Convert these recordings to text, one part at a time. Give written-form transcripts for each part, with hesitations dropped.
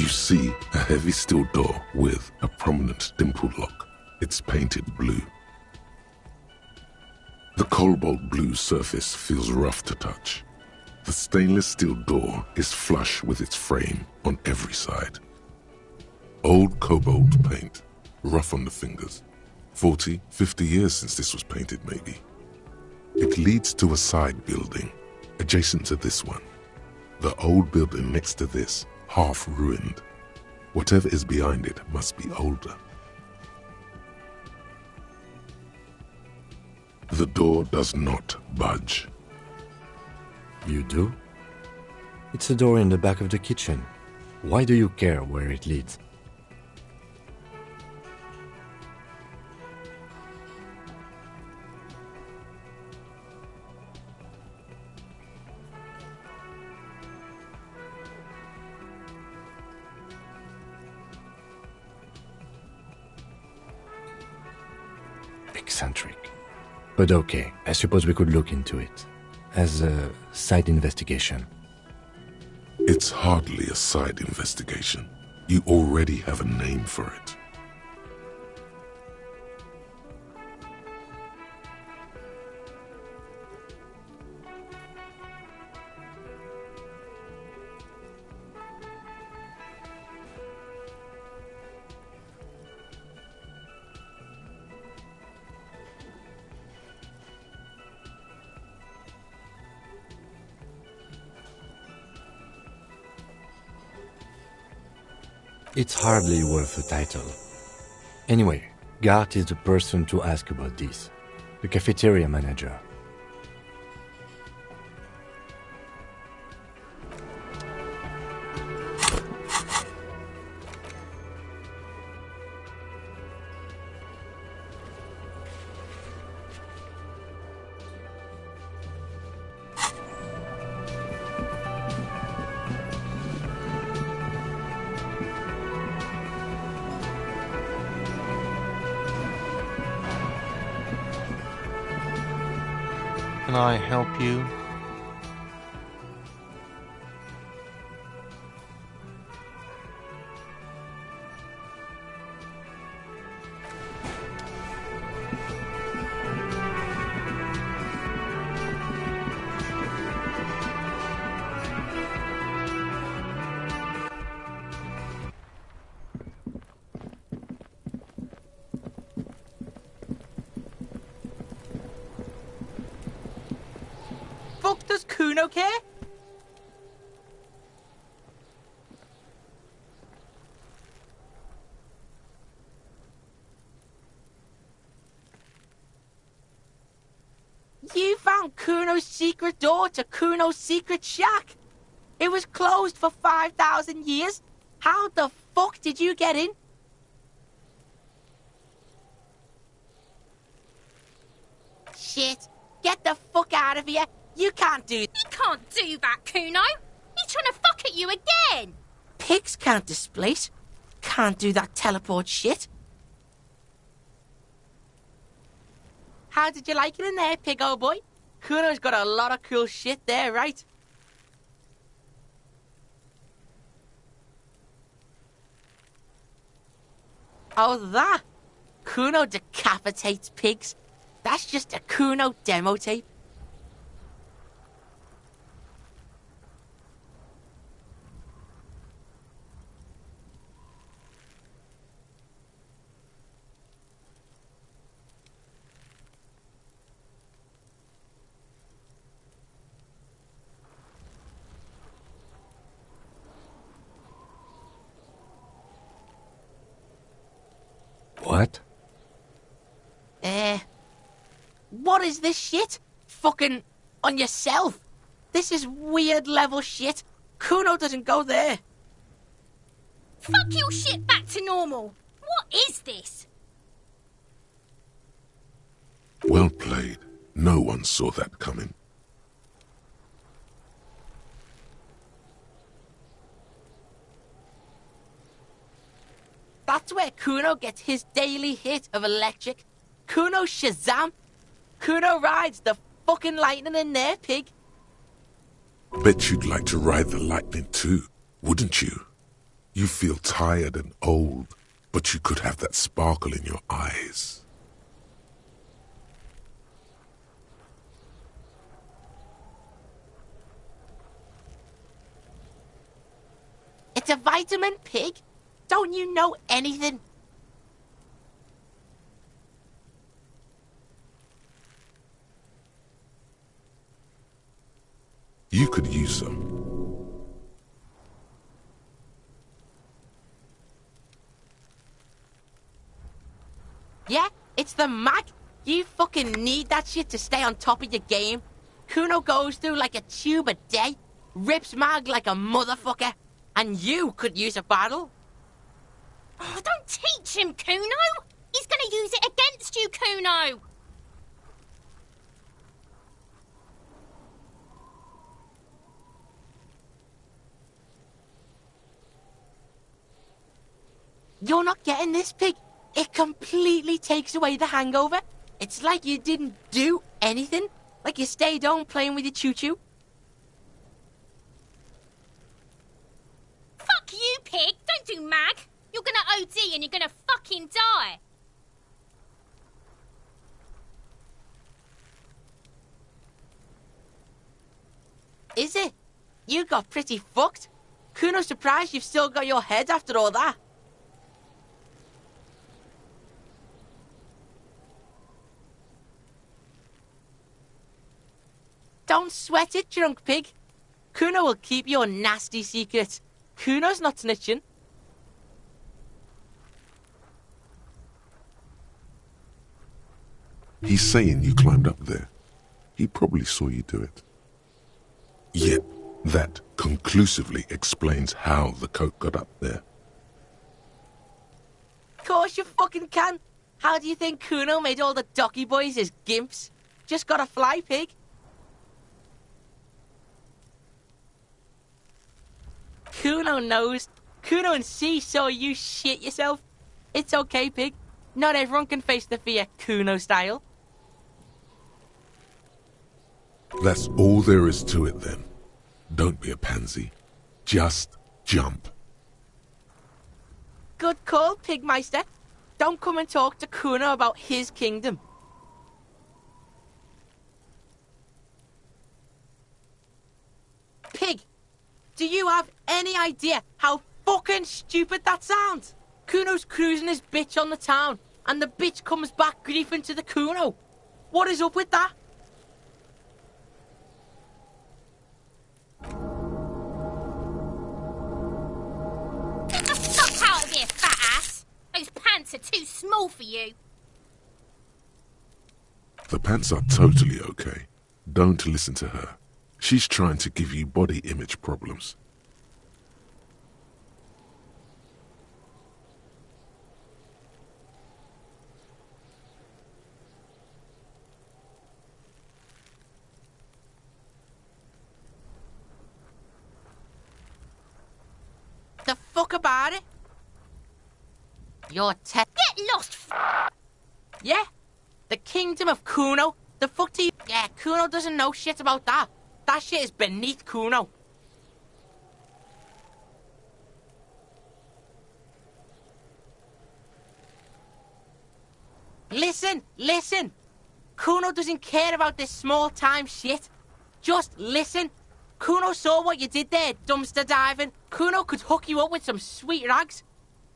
You see a heavy steel door with a prominent dimpled lock. It's painted blue. The cobalt blue surface feels rough to touch. The stainless steel door is flush with its frame on every side. Old cobalt paint, rough on the fingers. 40, 50 years since this was painted, maybe. It leads to a side building, adjacent to this one. The old building next to this, half ruined. Whatever is behind it must be older. The door does not budge. You do? It's a door in the back of the kitchen. Why do you care where it leads? Eccentric. But okay, I suppose we could look into it. As a side investigation. It's hardly a side investigation. You already have a name for it. It's hardly worth a title. Anyway, Gart is the person to ask about this. The cafeteria manager. Can I help you? Does Kuno care? You found Kuno's secret door to Kuno's secret shack. It was closed for 5,000 years. How the fuck did you get in? Shit. Get the fuck out of here. You can't do... You can't do that, Kuno. He's trying to fuck at you again. Pigs can't displace. Can't do that teleport shit. How did you like it in there, pig old boy? Kuno's got a lot of cool shit there, right? Oh, that? Kuno decapitates pigs. That's just a Kuno demo tape. What? What is this shit? Fucking on yourself. This is weird level shit. Kuno doesn't go there. Fuck your shit back to normal. What is this? Well played. No one saw that coming. That's where Kuno gets his daily hit of electric. Kuno Shazam. Kuno rides the fucking lightning in there, pig. Bet you'd like to ride the lightning too, wouldn't you? You feel tired and old, but you could have that sparkle in your eyes. It's a vitamin, Pig. Don't you know anything? You could use some. Yeah, it's the mag. You fucking need that shit to stay on top of your game. Kuno goes through like a tube a day, rips mag like a motherfucker, and you could use a battle. Oh, don't teach him, Kuno! He's gonna use it against you, Kuno! You're not getting this, Pig. It completely takes away the hangover. It's like you didn't do anything. Like you stayed home playing with your choo-choo. Fuck you, Pig! Don't do mag! You're gonna OD and you're gonna fucking die! Is it? You got pretty fucked. Kuno's surprised you've still got your head after all that. Don't sweat it, drunk pig. Kuno will keep your nasty secret. Kuno's not snitching. He's saying you climbed up there. He probably saw you do it. Yet, that conclusively explains how the coat got up there. Of course you fucking can. How do you think Kuno made all the docky boys his gimps? Just gotta fly, pig. Kuno knows. Kuno and C saw you shit yourself. It's okay, pig. Not everyone can face the fear Kuno style. That's all there is to it then. Don't be a pansy. Just jump. Good call, Pigmeister. Don't come and talk to Kuno about his kingdom. Pig, do you have any idea how fucking stupid that sounds? Kuno's cruising his bitch on the town, and the bitch comes back griefing to the Kuno. What is up with that? Get the fuck out of here, fat ass! Those pants are too small for you. The pants are totally okay. Don't listen to her. She's trying to give you body image problems. The fuck about it? You're Get lost, Yeah? The kingdom of Kuno? The fuck do you... Yeah, Kuno doesn't know shit about that. That shit is beneath Kuno. Listen! Kuno doesn't care about this small-time shit. Just listen. Kuno saw what you did there, dumpster diving. Kuno could hook you up with some sweet rags.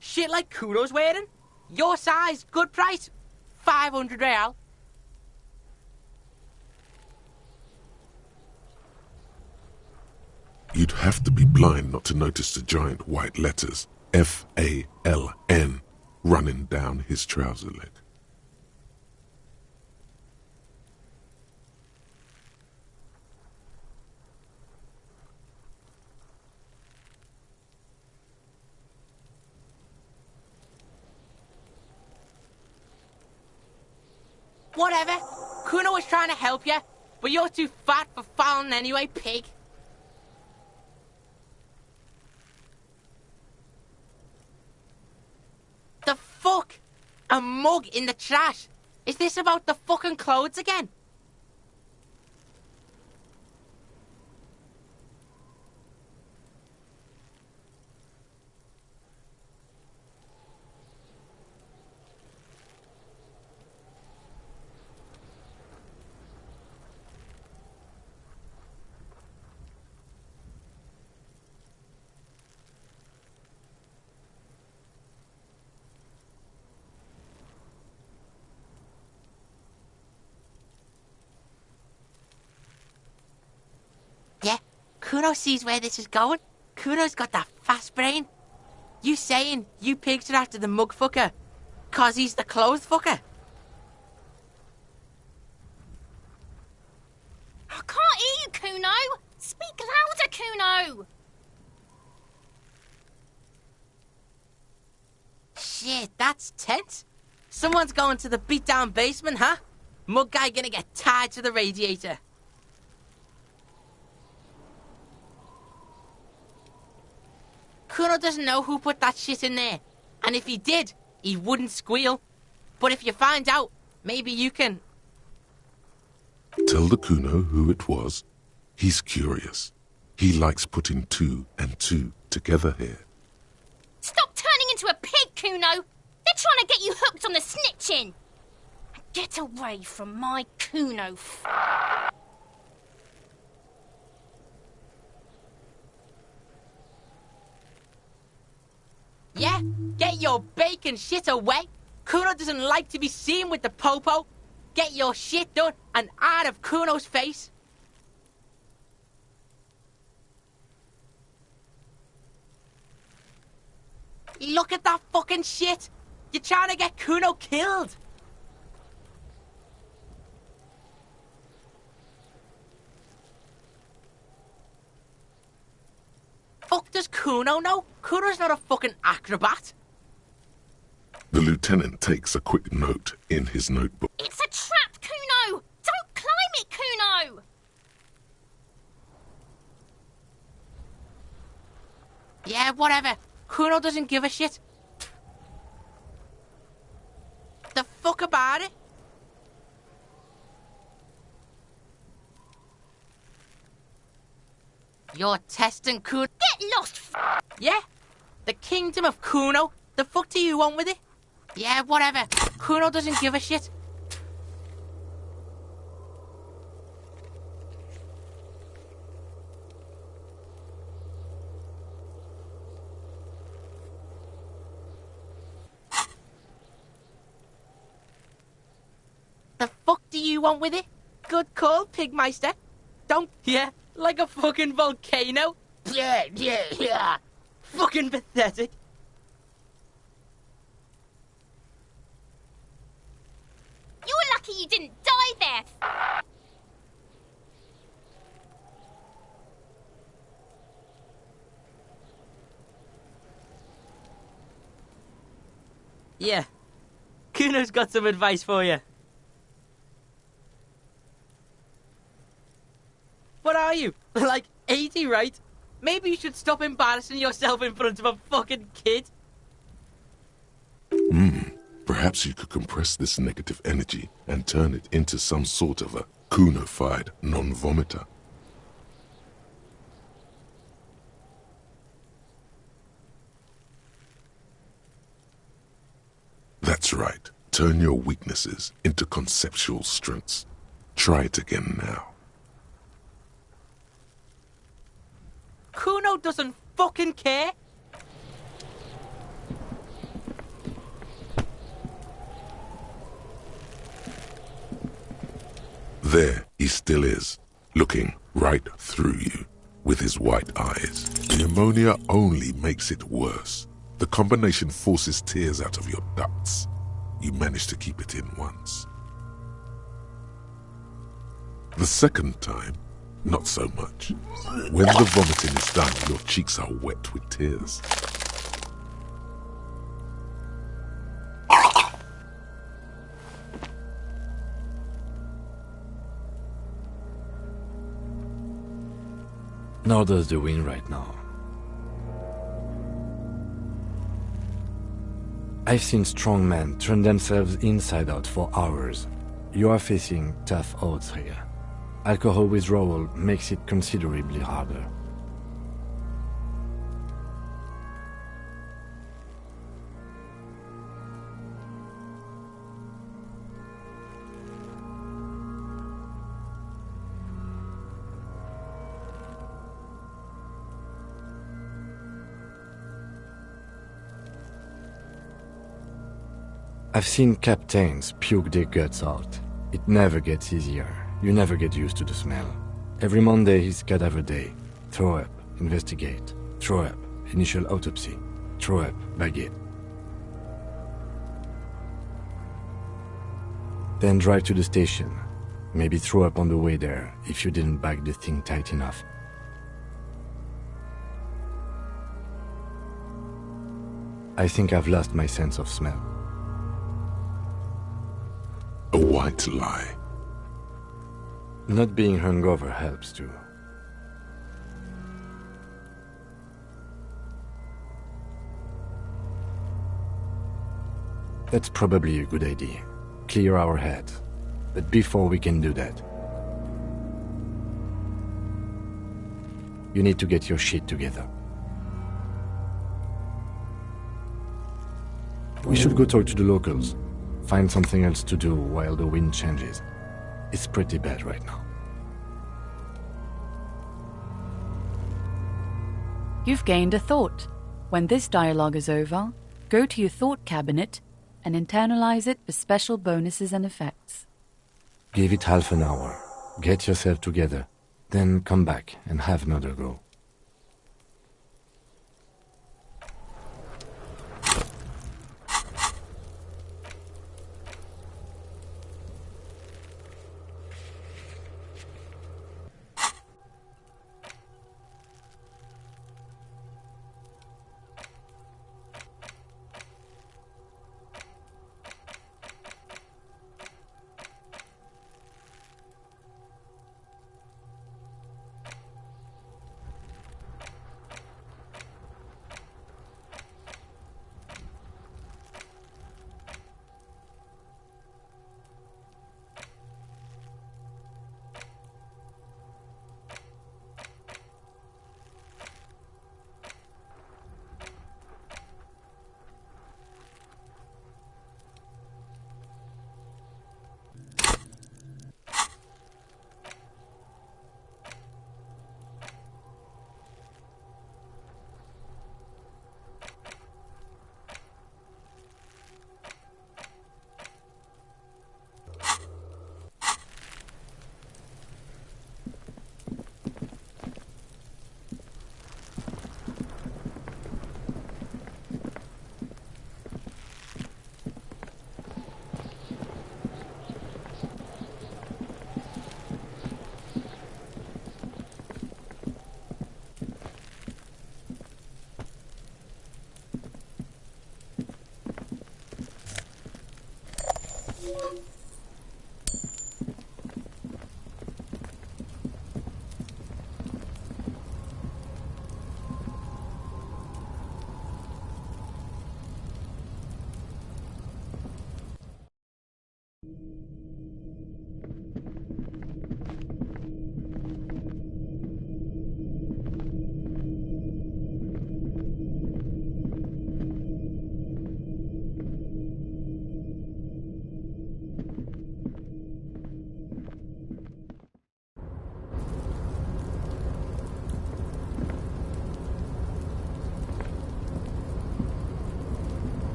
Shit like Kuno's wearing. Your size, good price. 500 real. You'd have to be blind not to notice the giant white letters F-A-L-N running down his trouser leg. Whatever. Kuno was trying to help you, but you're too fat for falling anyway, pig. The fuck? A mug in the trash? Is this about the fucking clothes again? Kuno sees where this is going. Kuno's got that fast brain. You saying you pigs are after the mug fucker 'cause he's the clothes fucker? I can't hear you, Kuno. Speak louder, Kuno. Shit, that's tense. Someone's going to the beat-down basement, huh? Mug guy gonna get tied to the radiator. Kuno doesn't know who put that shit in there. And if he did, he wouldn't squeal. But if you find out, maybe you can... Tell the Kuno who it was. He's curious. He likes putting 2 and 2 together here. Stop turning into a pig, Kuno. They're trying to get you hooked on the snitching. Get away from my Kuno. Yeah? Get your bacon shit away. Kuno doesn't like to be seen with the popo. Get your shit done and out of Kuno's face. Look at that fucking shit. You're trying to get Kuno killed. Fuck does Kuno know? Kuno's not a fucking acrobat. The lieutenant takes a quick note in his notebook. It's a trap, Kuno. Don't climb it, Kuno. Yeah, whatever. Kuno doesn't give a shit. The fuck about it? You're testing Kuno. Get lost, Yeah? The kingdom of Kuno? The fuck do you want with it? Yeah, whatever. Kuno doesn't give a shit. The fuck do you want with it? Good call, Pigmeister. Don't, yeah, like a fucking volcano. Yeah. Fucking pathetic. You're lucky you didn't die there. Yeah. Kuno's got some advice for you. What are you? Like 80, right? Maybe you should stop embarrassing yourself in front of a fucking kid. Perhaps you could compress this negative energy and turn it into some sort of a Kuno-fied non-vomiter. That's right. Turn your weaknesses into conceptual strengths. Try it again now. Kuno doesn't fucking care. There he still is, looking right through you with his white eyes. The ammonia only makes it worse. The combination forces tears out of your ducts. You manage to keep it in once. The second time, not so much. When the vomiting is done, your cheeks are wet with tears. Nor does the wind right now. I've seen strong men turn themselves inside out for hours. You are facing tough odds here. Alcohol withdrawal makes it considerably harder. I've seen captains puke their guts out. It never gets easier. You never get used to the smell. Every Monday is cadaver day. Throw up, investigate. Throw up, initial autopsy. Throw up, bag it. Then drive to the station. Maybe throw up on the way there if you didn't bag the thing tight enough. I think I've lost my sense of smell. A white lie. Not being hungover helps too. That's probably a good idea. Clear our heads. But before we can do that, you need to get your shit together. We should go talk to the locals. Find something else to do while the wind changes. It's pretty bad right now. You've gained a thought. When this dialogue is over, go to your thought cabinet and internalize it for special bonuses and effects. Give it half an hour. Get yourself together. Then come back and have another go.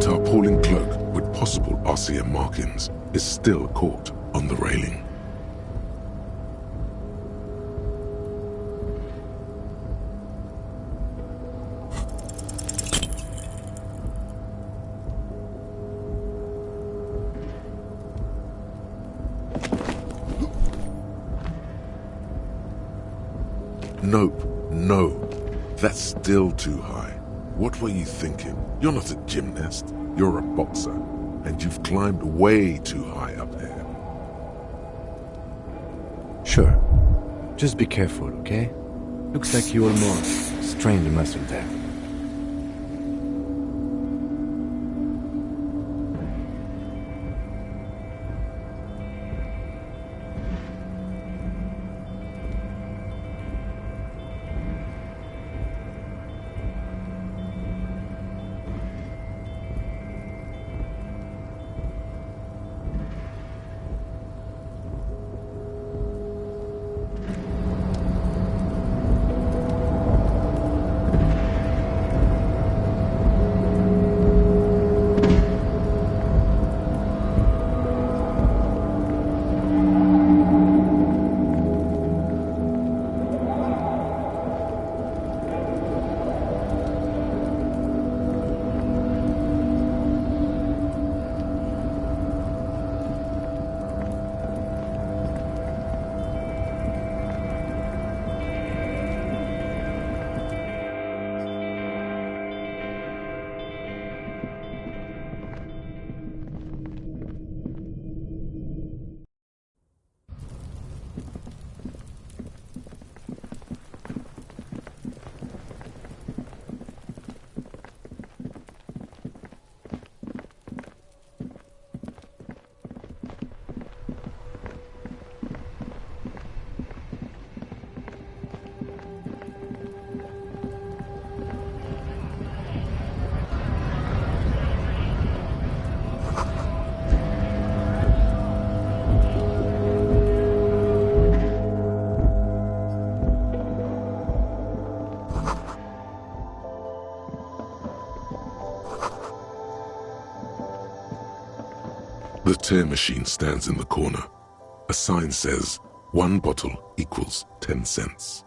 Tarpaulin cloak with possible RCM markings is still caught on the railing. Nope, no. That's still too high. What were you thinking? You're not a gymnast. You're a boxer. And you've climbed way too high up here. Sure. Just be careful, okay? Looks like you almost strained a muscle there. The tear machine stands in the corner. A sign says, 1 bottle equals 10 cents.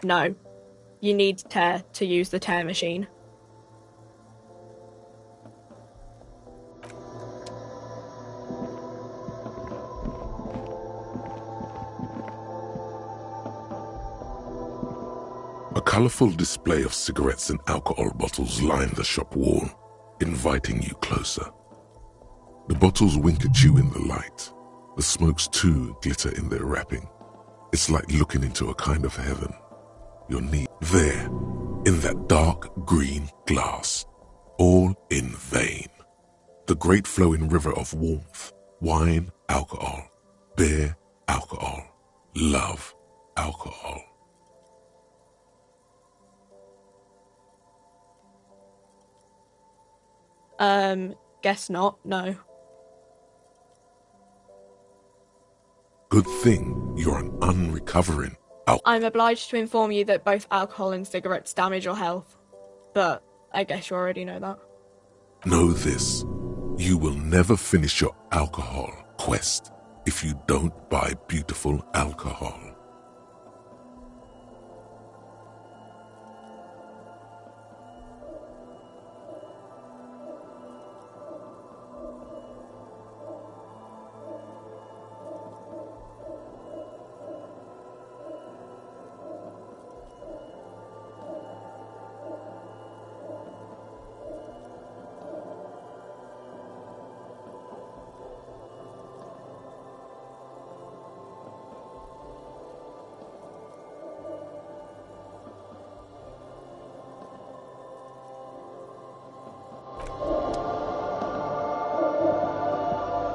No. You need tear to use the tear machine. A colourful display of cigarettes and alcohol bottles line the shop wall, inviting you closer. The bottles wink at you in the light. The smokes too glitter in their wrapping. It's like looking into a kind of heaven. Your need there, in that dark green glass, all in vain. The great flowing river of warmth, wine, alcohol, beer, alcohol, love, alcohol. Guess not, no. Good thing you're an unrecovering I'm obliged to inform you that both alcohol and cigarettes damage your health. But I guess you already know that. Know this, you will never finish your alcohol quest if you don't buy beautiful alcohol.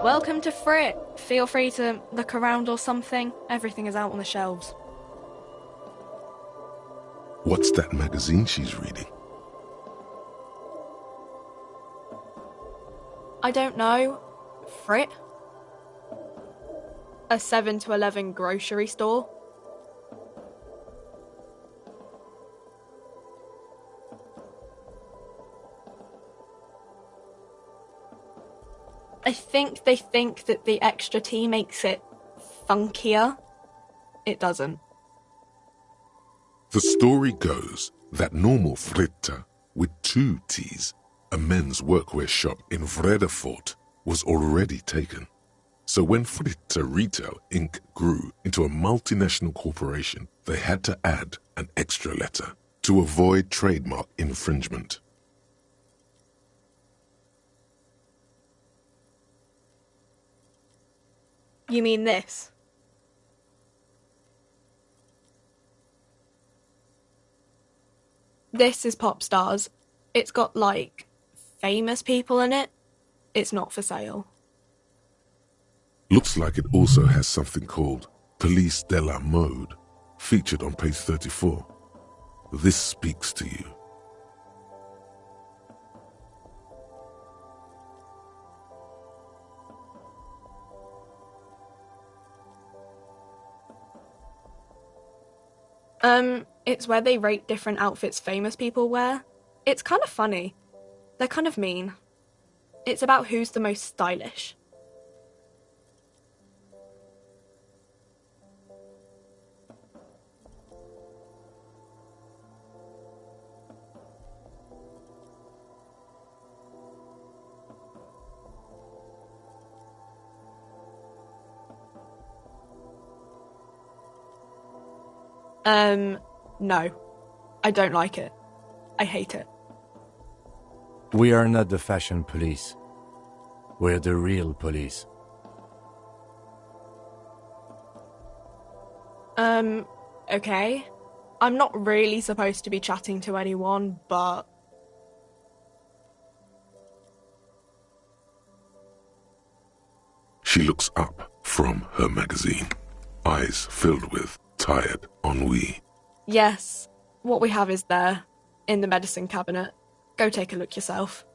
Welcome to Frit. Feel free to look around or something. Everything is out on the shelves. What's that magazine she's reading? I don't know. Frit? A 7 to 11 grocery store? I think they think that the extra tea makes it funkier. It doesn't. The story goes that normal Fritta, with 2 T's, a men's workwear shop in Vredefort, was already taken. So when Fritta Retail Inc. grew into a multinational corporation, they had to add an extra letter to avoid trademark infringement. You mean this? This is Pop Stars. It's got, like, famous people in it. It's not for sale. Looks like it also has something called Police de la Mode, featured on page 34. This speaks to you. It's where they rate different outfits famous people wear. It's kind of funny. They're kind of mean. It's about who's the most stylish. No. I don't like it. I hate it. We are not the fashion police. We're the real police. Okay. I'm not really supposed to be chatting to anyone, but... She looks up from her magazine, eyes filled with tired ennui. Yes, what we have is there, in the medicine cabinet. Go take a look yourself.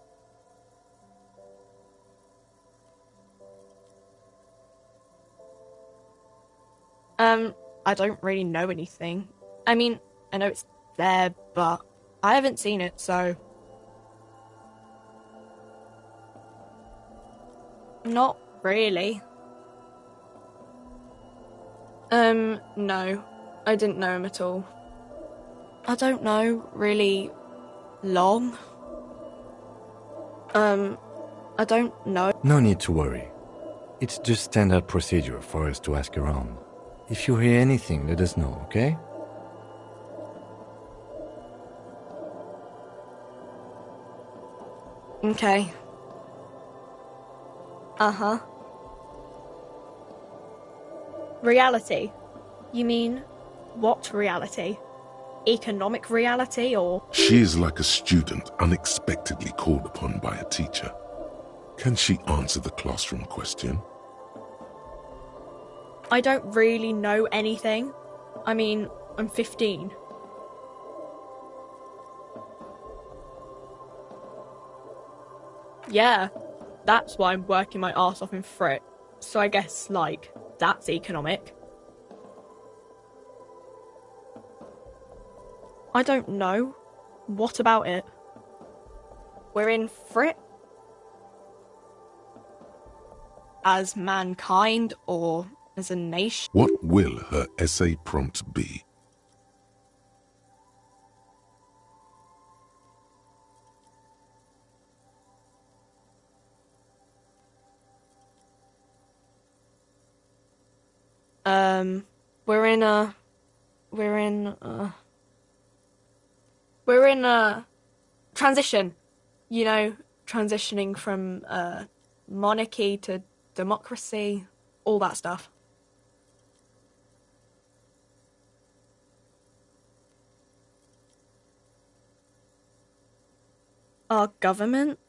I don't really know anything. I mean, I know it's there, but I haven't seen it, so... Not really. No. I didn't know him at all. I don't know, really long. I don't know. No need to worry. It's just standard procedure for us to ask around. If you hear anything, let us know, okay? Okay. Uh-huh. Reality? You mean, what reality? Economic reality, or...? She is like a student unexpectedly called upon by a teacher. Can she answer the classroom question? I don't really know anything. I mean, I'm 15. Yeah, that's why I'm working my arse off in Frit. So I guess, like, that's economic. I don't know. What about it? We're in Frit? As mankind, or as a nation? What will her essay prompt be? We're in a transition. You know, transitioning from monarchy to democracy, all that stuff. Our government?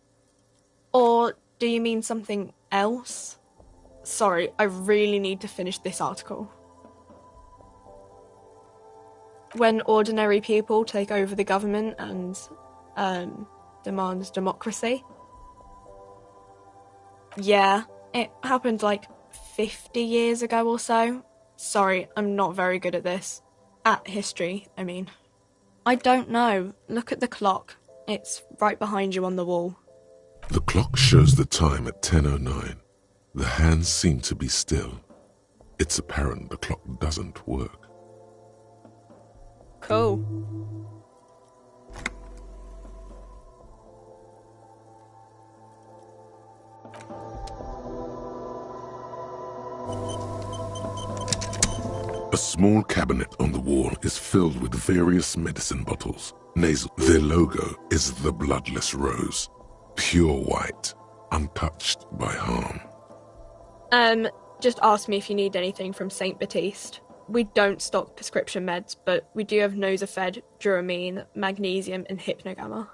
Or do you mean something else? Sorry, I really need to finish this article. When ordinary people take over the government and demand democracy. Yeah, it happened like 50 years ago or so. Sorry, I'm not very good at this. At history, I mean. I don't know. Look at the clock. It's right behind you on the wall. The clock shows the time at 10:09. The hands seem to be still. It's apparent the clock doesn't work. Cool. A small cabinet on the wall is filled with various medicine bottles. Nasal. Their logo is the bloodless rose. Pure white, untouched by harm. Just ask me if you need anything from St. Baptiste. We don't stock prescription meds, but we do have Nosafed, Duramine, magnesium, and Hypnogamma.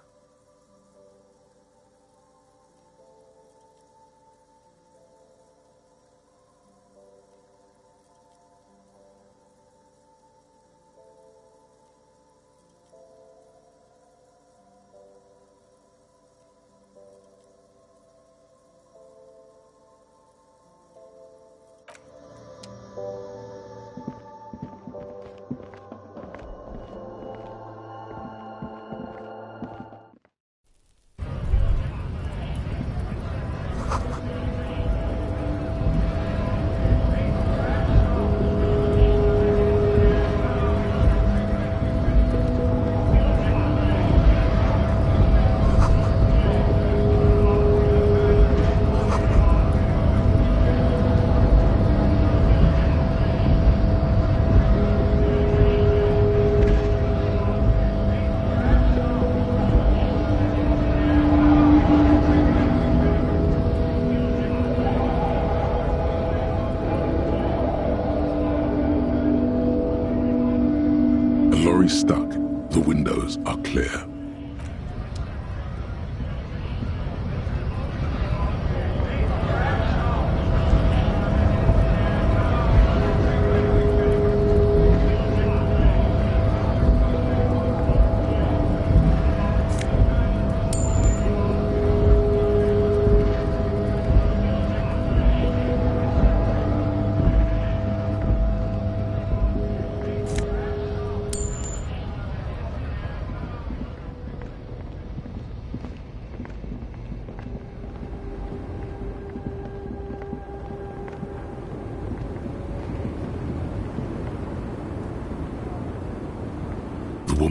Stuck. The windows are clear.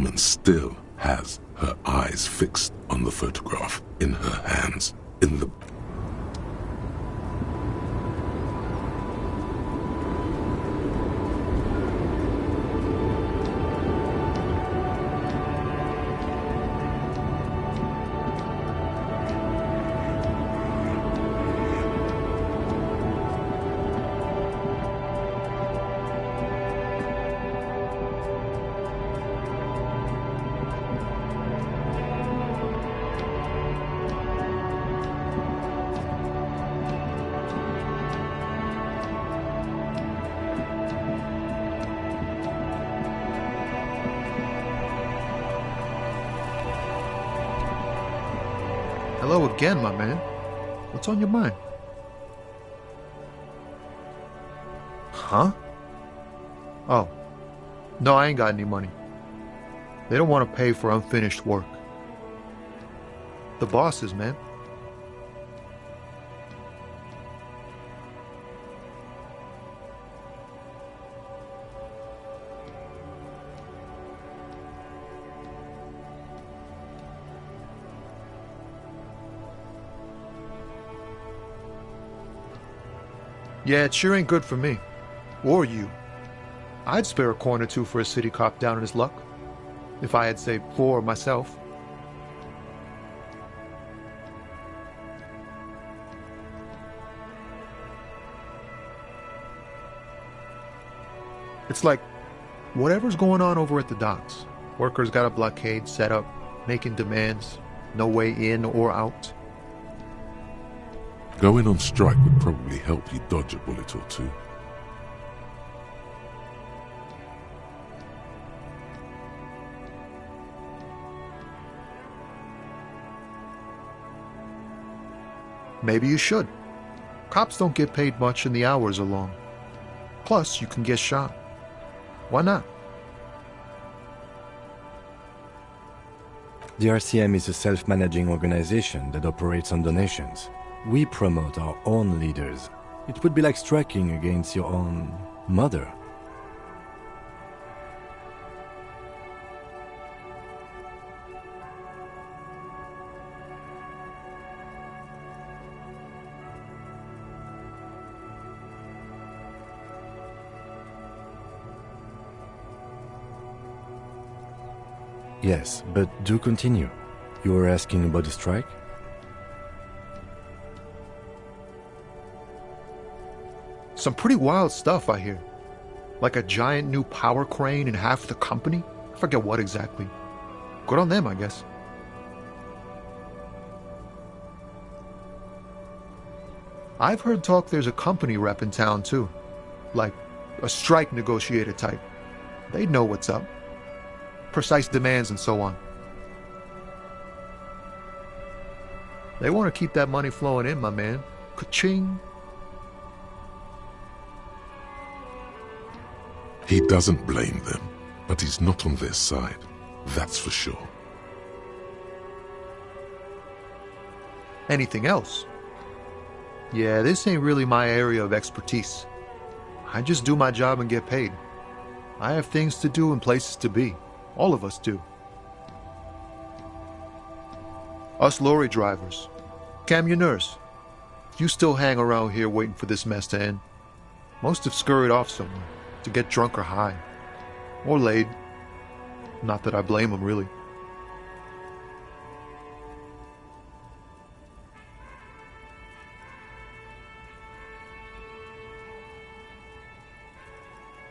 woman still has her eyes fixed on the photograph in her hands, in the... Hello again, my man. What's on your mind? Huh? Oh. No, I ain't got any money. They don't want to pay for unfinished work. The bosses, man. Yeah, it sure ain't good for me. Or you. I'd spare a coin or two for a city cop down in his luck. If I had, say, 4 myself. It's like, whatever's going on over at the docks. Workers got a blockade set up, making demands, no way in or out. Going on strike would probably help you dodge a bullet or two. Maybe you should. Cops don't get paid much and the hours are long. Plus, you can get shot. Why not? The RCM is a self-managing organization that operates on donations. We promote our own leaders. It would be like striking against your own mother. Yes, but do continue. You were asking about the strike? Some pretty wild stuff, I hear. Like a giant new power crane in half the company? I forget what exactly. Good on them, I guess. I've heard talk there's a company rep in town, too. Like a strike negotiator type. They'd know what's up. Precise demands and so on. They want to keep that money flowing in, my man. Ka-ching! He doesn't blame them, but he's not on their side. That's for sure. Anything else? Yeah, this ain't really my area of expertise. I just do my job and get paid. I have things to do and places to be. All of us do. Us lorry drivers. Camionneurs. You still hang around here waiting for this mess to end. Most have scurried off somewhere to get drunk or high. Or laid. Not that I blame them, really.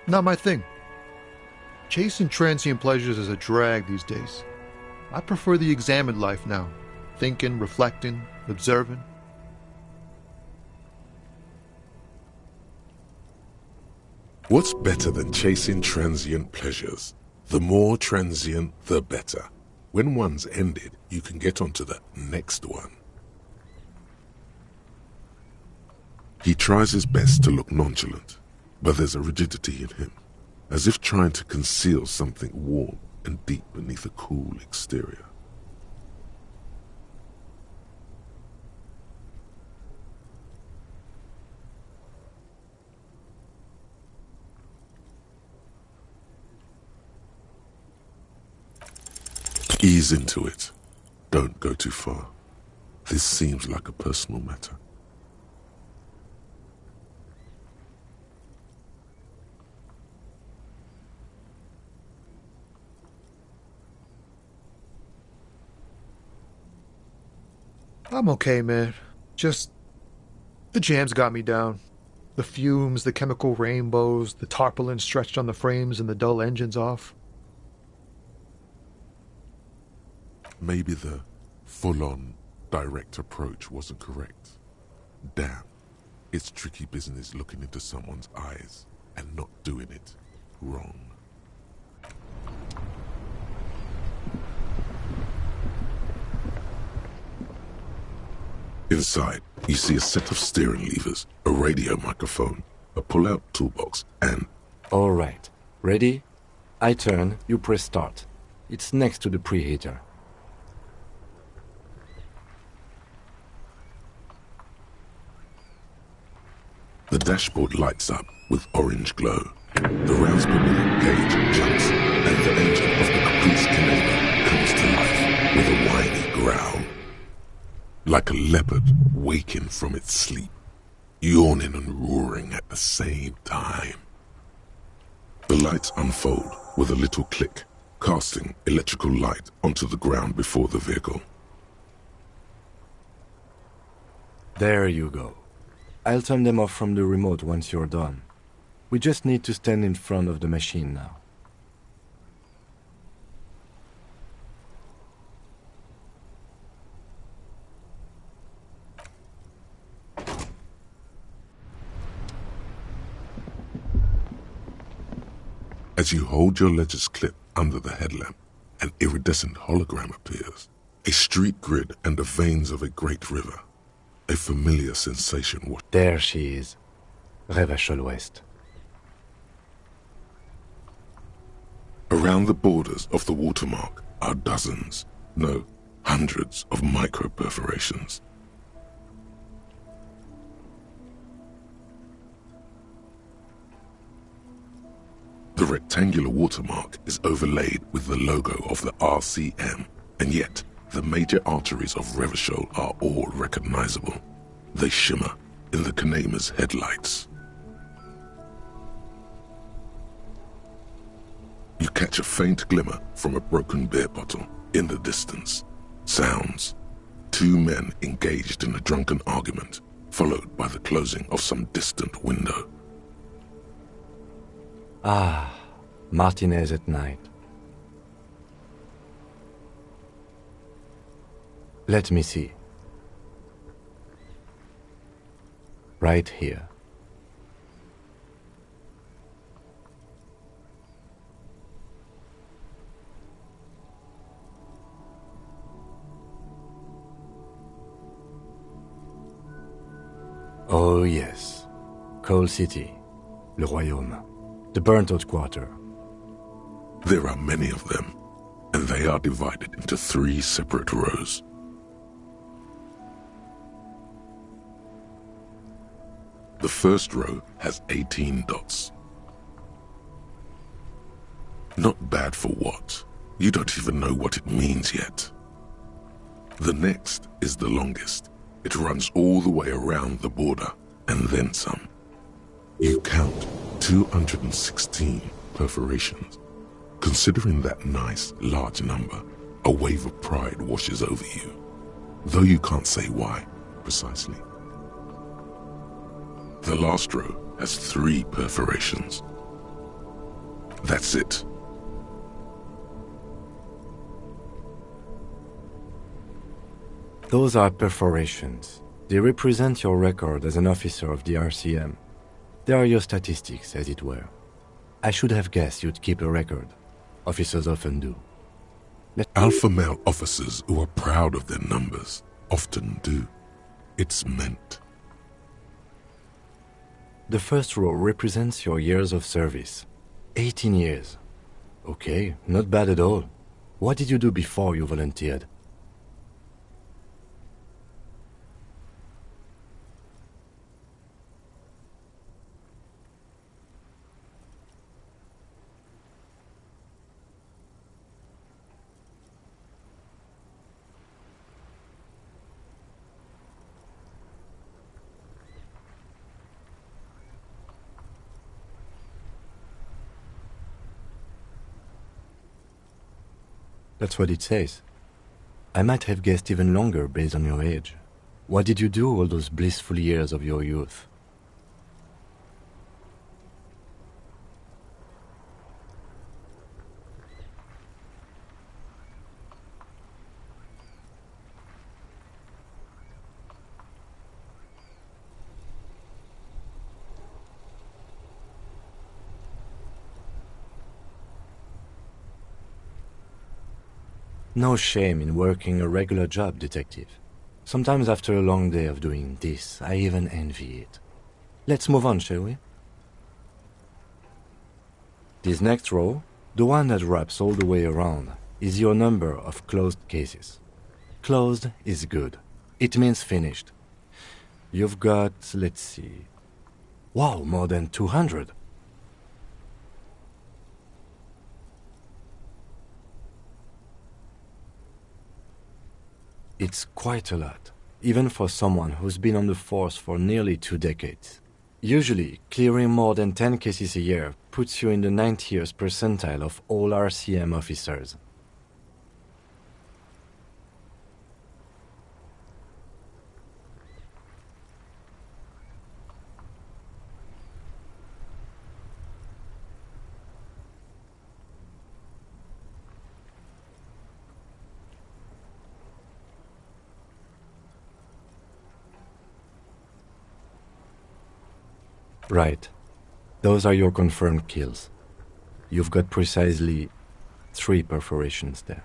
Not my thing. Chasing transient pleasures is a drag these days. I prefer the examined life now. Thinking, reflecting, observing. What's better than chasing transient pleasures? The more transient, the better. When one's ended, you can get onto the next one. He tries his best to look nonchalant, but there's a rigidity in him, as if trying to conceal something warm and deep beneath a cool exterior. Ease into it. Don't go too far. This seems like a personal matter. I'm okay, man. Just the jams got me down. The fumes, the chemical rainbows, the tarpaulin stretched on the frames and the dull engines off. Maybe the full-on direct approach wasn't correct. Damn, it's tricky business looking into someone's eyes and not doing it wrong. Inside, you see a set of steering levers, a radio microphone, a pull-out toolbox, and... All right. Ready? I turn, you press start. It's next to the preheater. The dashboard lights up with orange glow. The rounds per minute gauge jumps, and the engine of the caprice canary comes to life with a whiny growl. Like a leopard waking from its sleep, yawning and roaring at the same time. The lights unfold with a little click, casting electrical light onto the ground before the vehicle. There you go. I'll turn them off from the remote once you're done. We just need to stand in front of the machine now. As you hold your ledger's clip under the headlamp, an iridescent hologram appears. A street grid and the veins of a great river. A familiar sensation. There she is. Revachol West. Around the borders of the watermark are dozens, no, hundreds of micro-perforations. The rectangular watermark is overlaid with the logo of the RCM, and yet the major arteries of Revachol are all recognizable. They shimmer in the Kanema's headlights. You catch a faint glimmer from a broken beer bottle in the distance. Sounds. Two men engaged in a drunken argument, followed by the closing of some distant window. Ah, Martinez at night. Let me see. Right here. Oh yes, Coal City, Le Royaume, the burnt-out quarter. There are many of them, and they are divided into 3 separate rows. The first row has 18 dots. Not bad for what? You don't even know what it means yet. The next is the longest. It runs all the way around the border, and then some. You count 216 perforations. Considering that nice, large number, a wave of pride washes over you, though you can't say why, precisely. The last row has 3 perforations. That's it. Those are perforations. They represent your record as an officer of the RCM. They are your statistics, as it were. I should have guessed you'd keep a record. Officers often do. Alpha male officers who are proud of their numbers often do. It's meant. The first row represents your years of service. 18 years. Okay, not bad at all. What did you do before you volunteered? That's what it says. I might have guessed even longer based on your age. What did you do all those blissful years of your youth? No shame in working a regular job, detective. Sometimes after a long day of doing this, I even envy it. Let's move on, shall we? This next row, the one that wraps all the way around, is your number of closed cases. Closed is good. It means finished. You've got, let's see... Wow, more than 200! It's quite a lot, even for someone who's been on the force for nearly 2 decades. Usually, clearing more than 10 cases a year puts you in the 90th percentile of all RCM officers. Right. Those are your confirmed kills. You've got precisely 3 perforations there.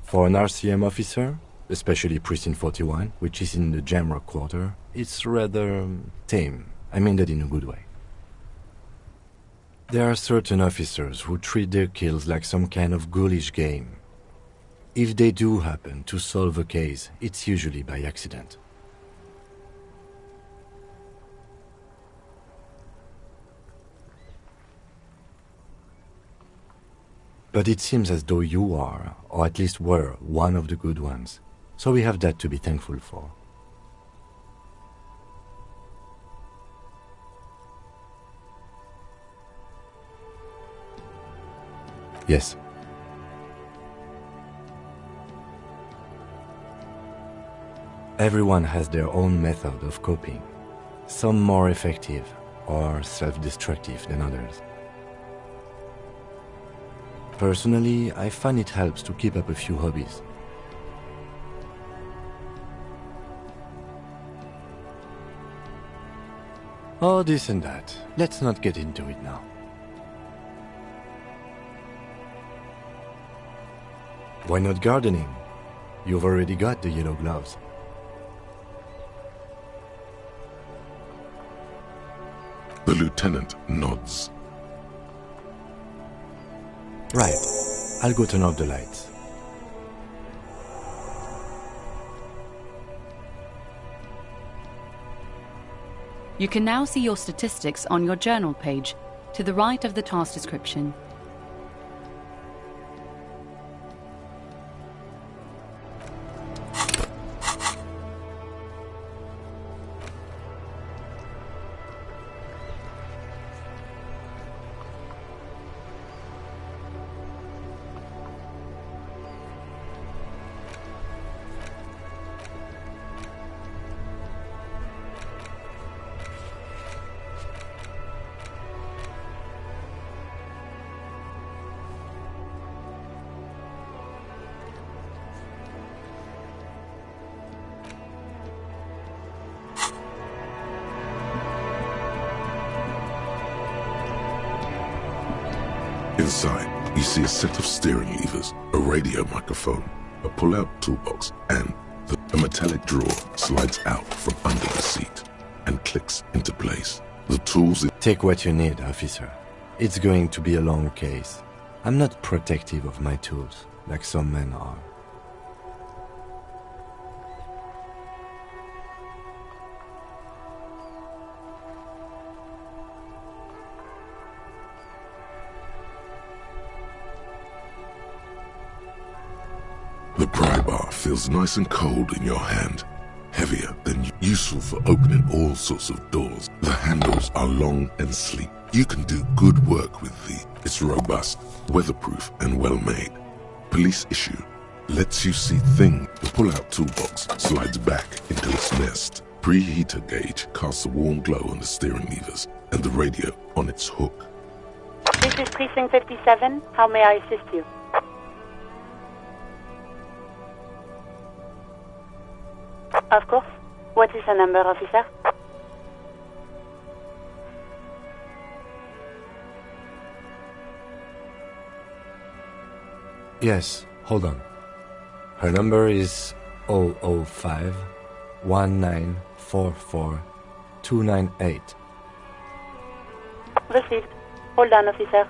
For an RCM officer, especially Precinct 41, which is in the Jamrock quarter, it's rather tame. I mean that in a good way. There are certain officers who treat their kills like some kind of ghoulish game. If they do happen to solve a case, it's usually by accident. But it seems as though you are, or at least were, one of the good ones. So we have that to be thankful for. Yes. Everyone has their own method of coping, some more effective or self-destructive than others. Personally, I find it helps to keep up a few hobbies. Oh, this and that. Let's not get into it now. Why not gardening? You've already got the yellow gloves. The lieutenant nods. Right. I'll go turn off the lights. You can now see your statistics on your journal page, to the right of the task description. Inside, you see a set of steering levers, a radio microphone, a pull-out toolbox, and a metallic drawer slides out from under the seat and clicks into place. The tools... Take what you need, officer. It's going to be a long case. I'm not protective of my tools, like some men are. The pry bar feels nice and cold in your hand, heavier than useful for opening all sorts of doors. The handles are long and sleek. You can do good work with the. It's robust, weatherproof, and well-made. Police issue. Lets you see things. The pull-out toolbox slides back into its nest. Preheater gauge casts a warm glow on the steering levers and the radio on its hook. This is Precinct 57. How may I assist you? Of course. What is the number, officer? Yes, hold on. Her number is 005 1944 298. Received. Hold on, officer.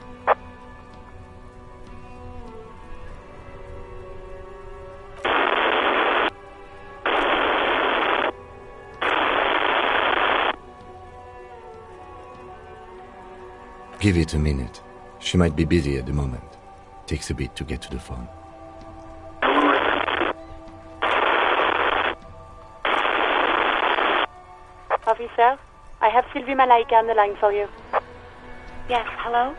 Give it a minute. She might be busy at the moment. Takes a bit to get to the phone. Officer, I have Sylvie Malaika on the line for you. Yes, hello?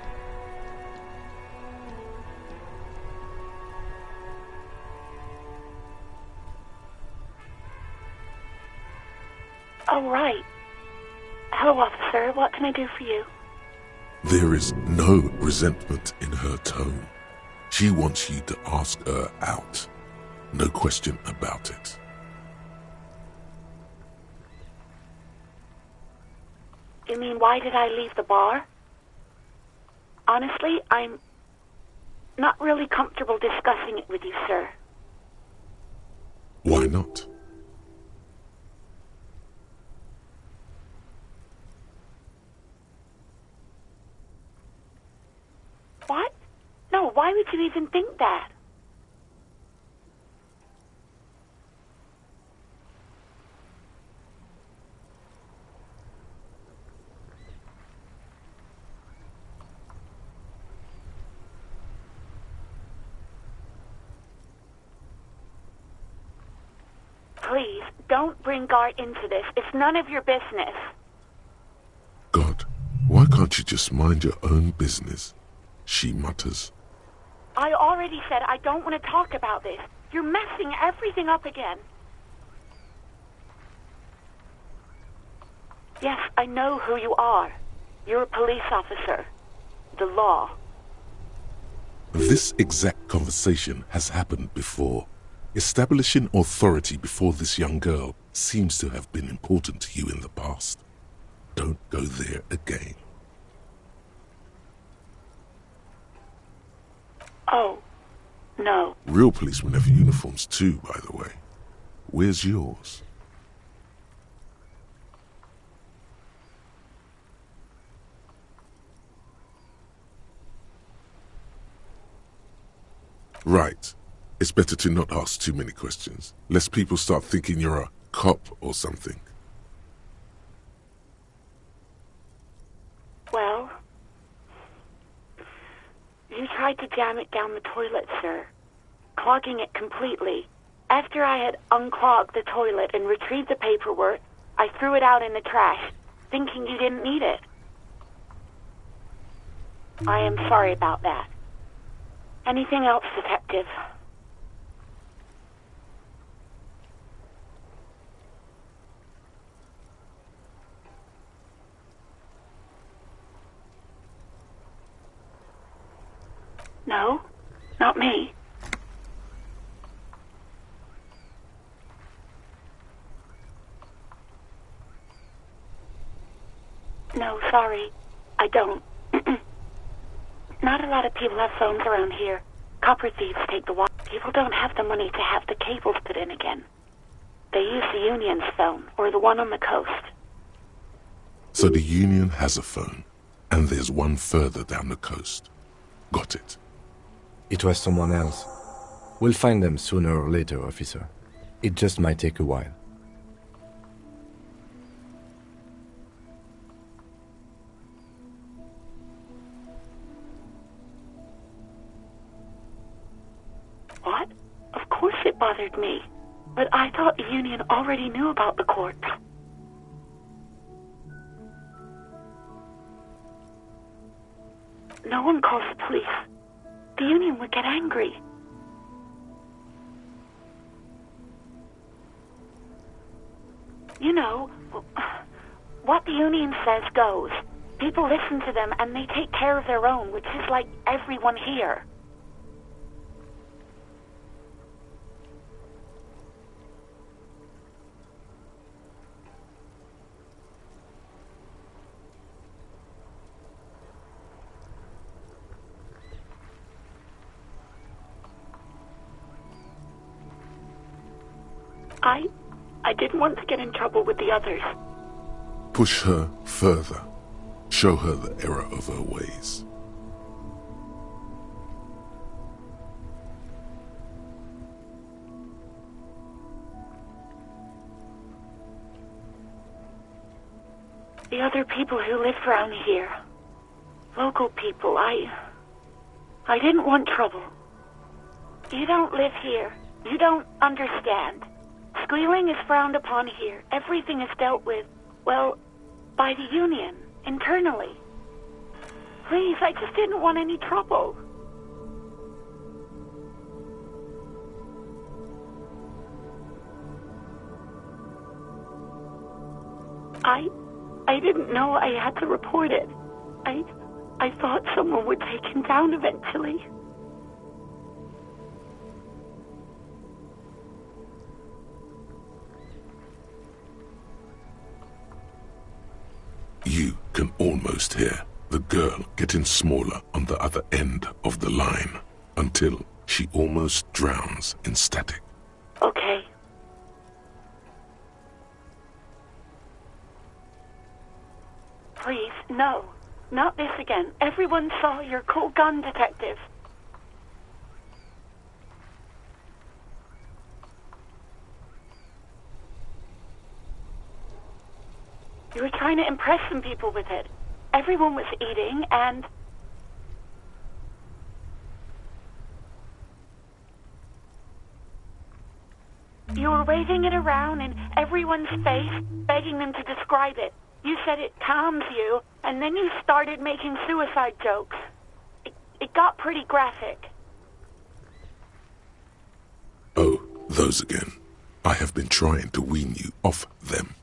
Oh, right. Hello, officer. What can I do for you? There is no resentment in her tone. She wants you to ask her out. No question about it. You mean, why did I leave the bar? Honestly, I'm not really comfortable discussing it with you, sir. Why not? What? No, why would you even think that? Please, don't bring Gart into this. It's none of your business. God, why can't you just mind your own business? She mutters. I already said I don't want to talk about this. You're messing everything up again. Yes, I know who you are. You're a police officer. The law. This exact conversation has happened before. Establishing authority before this young girl seems to have been important to you in the past. Don't go there again. Oh, no. Real policemen have uniforms too, by the way. Where's yours? Right. It's better to not ask too many questions, lest people start thinking you're a cop or something. Well, you tried to jam it down the toilet, sir, clogging it completely. After I had unclogged the toilet and retrieved the paperwork, I threw it out in the trash, thinking you didn't need it. I am sorry about that. Anything else, detective? No, not me. No, sorry, I don't. Not a lot of people have phones around here. Copper thieves take the watch. People don't have the money to have the cables put in again. They use the Union's phone, or the one on the coast. So the Union has a phone, and there's one further down the coast. Got it. It was someone else. We'll find them sooner or later, officer. It just might take a while. What? Of course it bothered me. But I thought the Union already knew about the corpse. no one calls the police, the union would get angry. You know, what the union says goes. People listen to them and they take care of their own, which is like everyone here. I didn't want to get in trouble with the others. Push her further. Show her the error of her ways. The other people who lived around here, local people, I didn't want trouble. You don't live here. You don't understand. Squealing is frowned upon here. Everything is dealt with, well, by the union, internally. Please, I just didn't want any trouble. I didn't know I had to report it. I thought someone would take him down eventually. You can almost hear the girl getting smaller on the other end of the line until she almost drowns in static. Okay. Please, no. Not this again. Everyone saw your cool gun detective. You were trying to impress some people with it. Everyone was eating, and... you were waving it around in everyone's face, begging them to describe it. You said it calms you, and then you started making suicide jokes. It got pretty graphic. Oh, those again. I have been trying to wean you off them.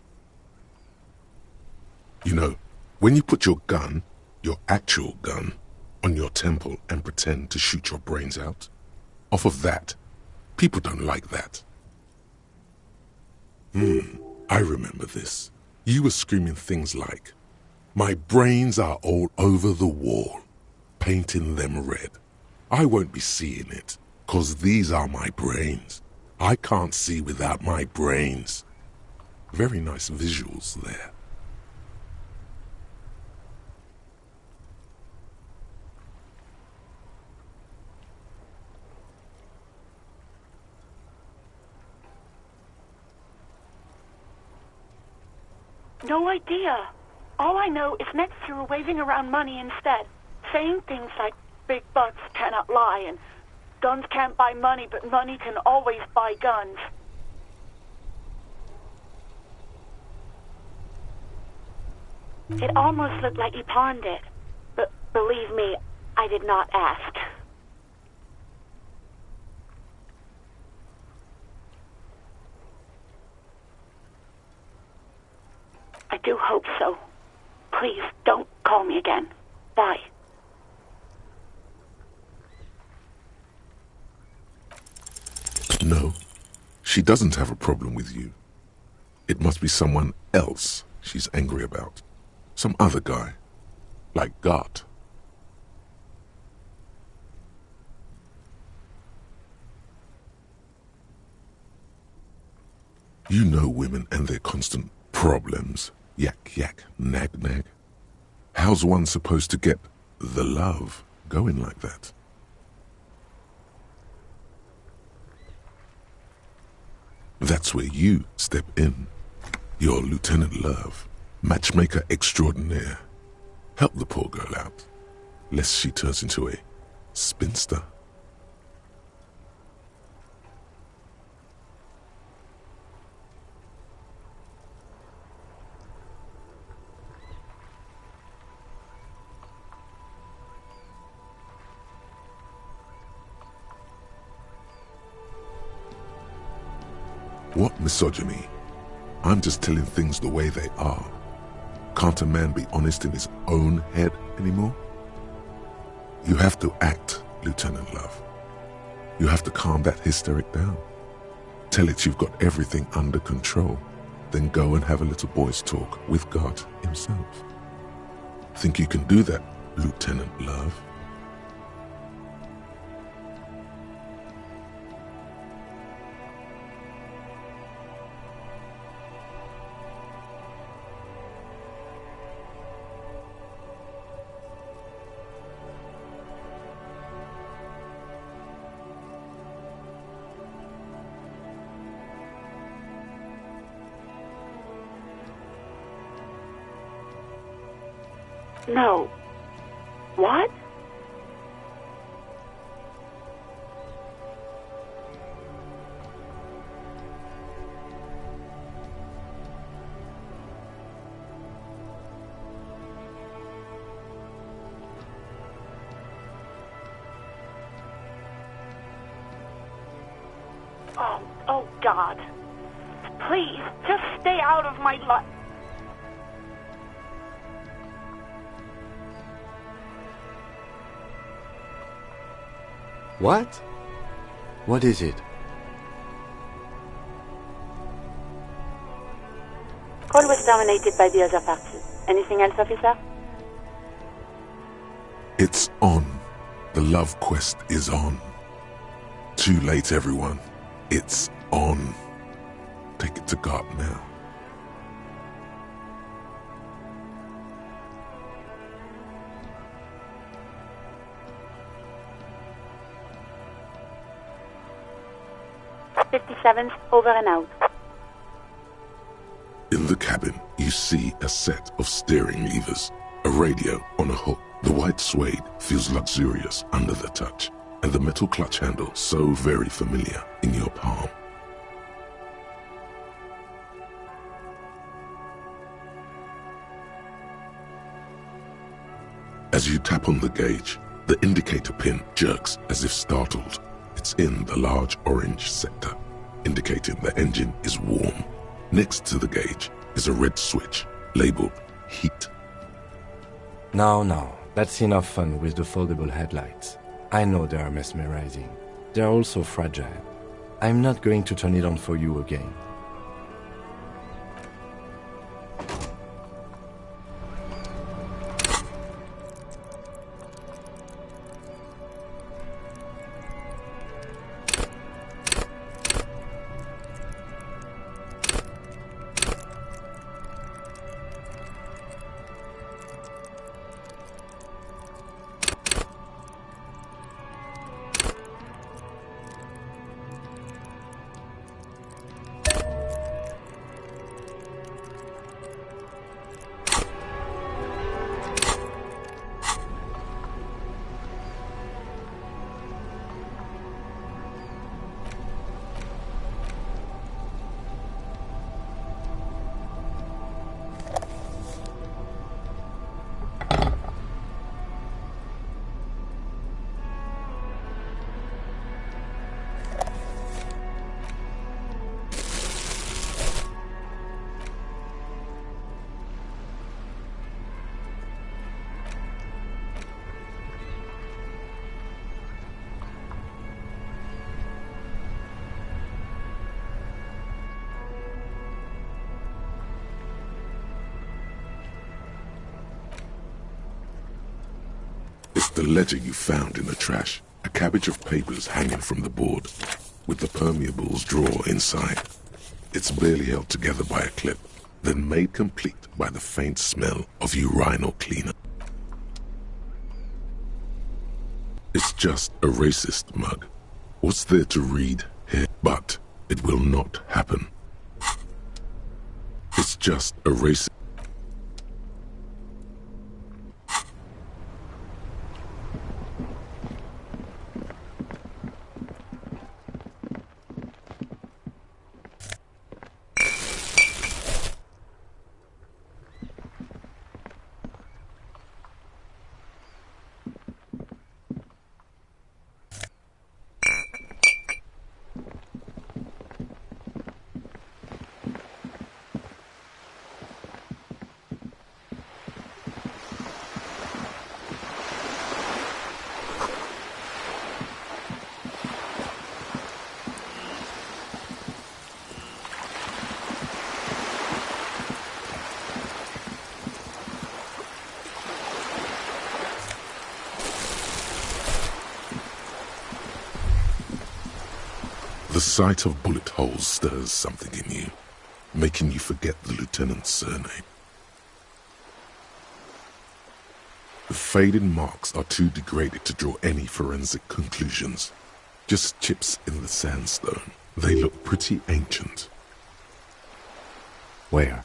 You know, when you put your gun, your actual gun, on your temple and pretend to shoot your brains out, off of that, people don't like that. I remember this. You were screaming things like, "My brains are all over the wall, painting them red. I won't be seeing it, 'cause these are my brains. I can't see without my brains." Very nice visuals there. No idea. All I know is next you were waving around money instead, saying things like big butts cannot lie and guns can't buy money, but money can always buy guns. It almost looked like you pawned it, but believe me, I did not ask. I do hope so. Please, don't call me again. Bye. No, she doesn't have a problem with you. It must be someone else she's angry about. Some other guy. Like Gart. You know women and their constant problems. Yak, yak, nag, nag. How's one supposed to get the love going like that? That's where you step in. You're Lieutenant Love, matchmaker extraordinaire. Help the poor girl out, lest she turns into a spinster. What misogyny? I'm just telling things the way they are. Can't a man be honest in his own head anymore? You have to act, Lieutenant Love. You have to calm that hysteric down. Tell it you've got everything under control. Then go and have a little boy's talk with God himself. Think you can do that, Lieutenant Love? No. What? Oh, God. Please, just stay out of my life. What? What is it? Call was dominated by the other party. Anything else, officer? It's on. The love quest is on. Too late, everyone. It's on. Take it to God now. '57's over and out. In the cabin, you see a set of steering levers, a radio on a hook. The white suede feels luxurious under the touch, and the metal clutch handle so very familiar in your palm. As you tap on the gauge, the indicator pin jerks as if startled. It's in the large orange sector, indicating the engine is warm. Next to the gauge is a red switch labeled heat. Now, that's enough fun with the foldable headlights. I know they are mesmerizing. They're also fragile. I'm not going to turn it on for you again. It's the ledger you found in the trash, a cabbage of papers hanging from the board, with the permeables drawer inside. It's barely held together by a clip, then made complete by the faint smell of urinal cleaner. It's just a racist mug. What's there to read here? But it will not happen. It's just a racist... The sight of bullet holes stirs something in you, making you forget the lieutenant's surname. The faded marks are too degraded to draw any forensic conclusions. Just chips in the sandstone. They look pretty ancient. Where?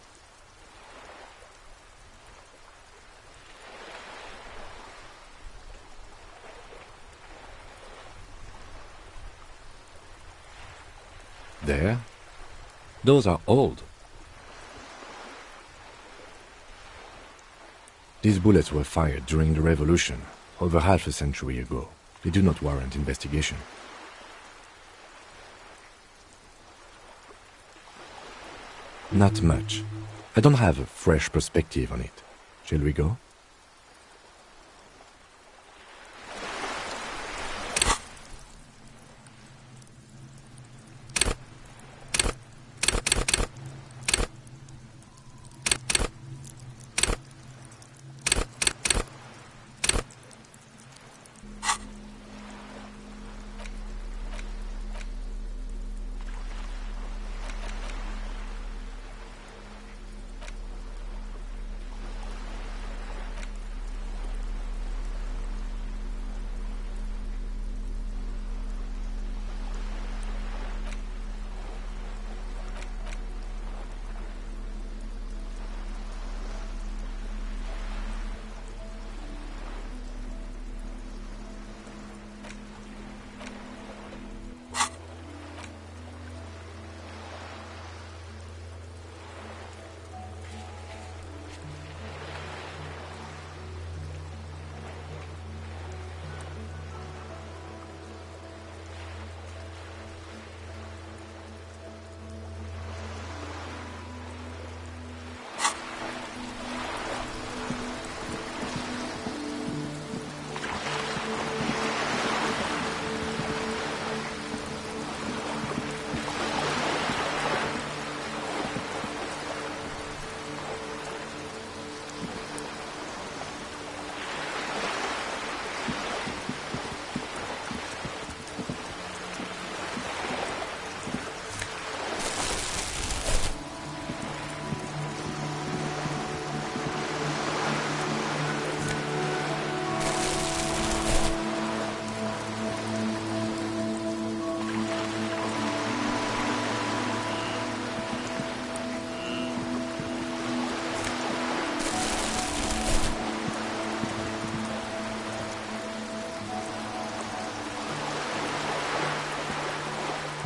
There? Those are old. These bullets were fired during the Revolution, over half a century ago. They do not warrant investigation. Not much. I don't have a fresh perspective on it. Shall we go?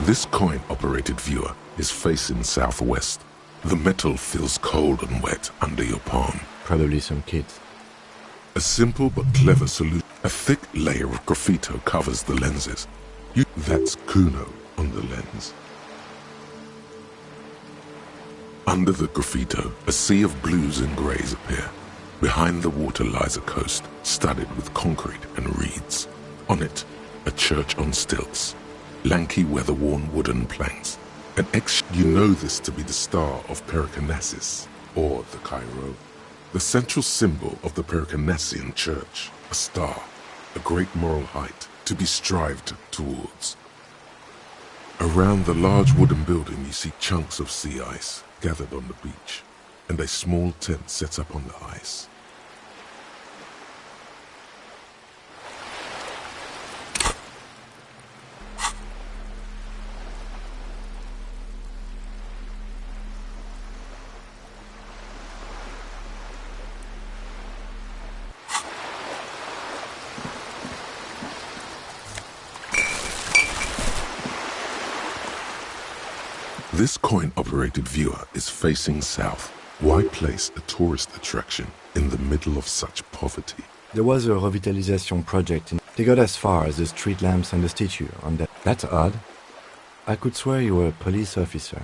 This coin-operated viewer is facing southwest. The metal feels cold and wet under your palm. Probably some kids. A simple but clever solution. A thick layer of graffito covers the lenses. That's Kuno on the lens. Under the graffito, a sea of blues and greys appear. Behind the water lies a coast, studded with concrete and reeds. On it, a church on stilts. Lanky, weather-worn wooden planks. You know this to be the Star of Pericanasis, or the Cairo. The central symbol of the Pericanassian Church, a star, a great moral height to be strived towards. Around the large wooden building you see chunks of sea ice gathered on the beach, and a small tent set up on the ice. This coin-operated viewer is facing south. Why place a tourist attraction in the middle of such poverty? There was a revitalization project. They got as far as the street lamps and the statue on that. That's odd. I could swear you were a police officer.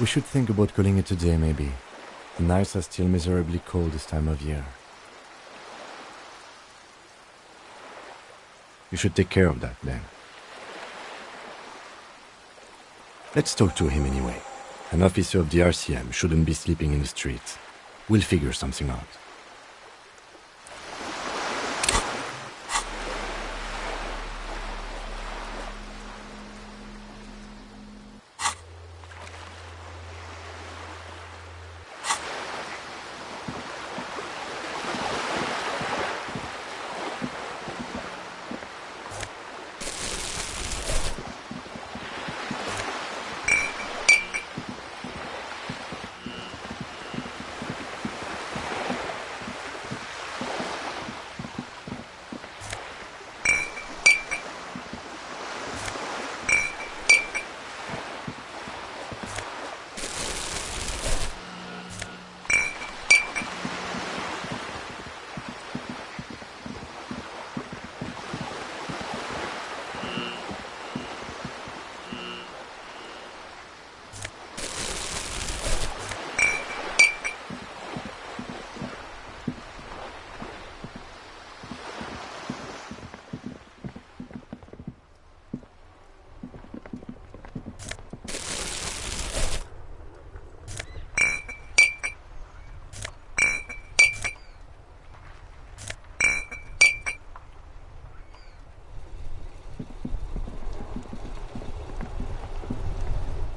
We should think about calling it a day, maybe. The nights are still miserably cold this time of year. You should take care of that, then. Let's talk to him anyway. An officer of the RCM shouldn't be sleeping in the streets. We'll figure something out.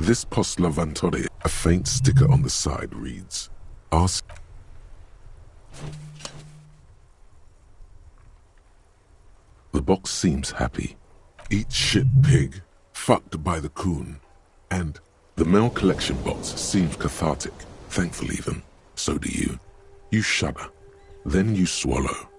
This post lavantore, a faint sticker on the side reads, Ask. The box seems happy. Eat shit, pig. Fucked by the coon. And the mail collection box seems cathartic. Thankful even. So do you. You shudder. Then you swallow.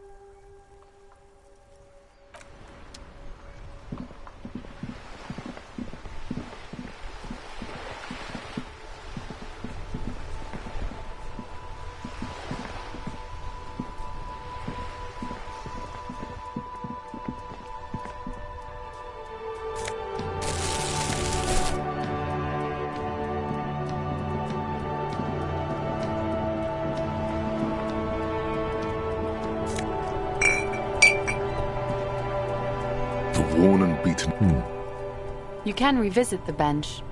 Worn and beaten. You can revisit the bench.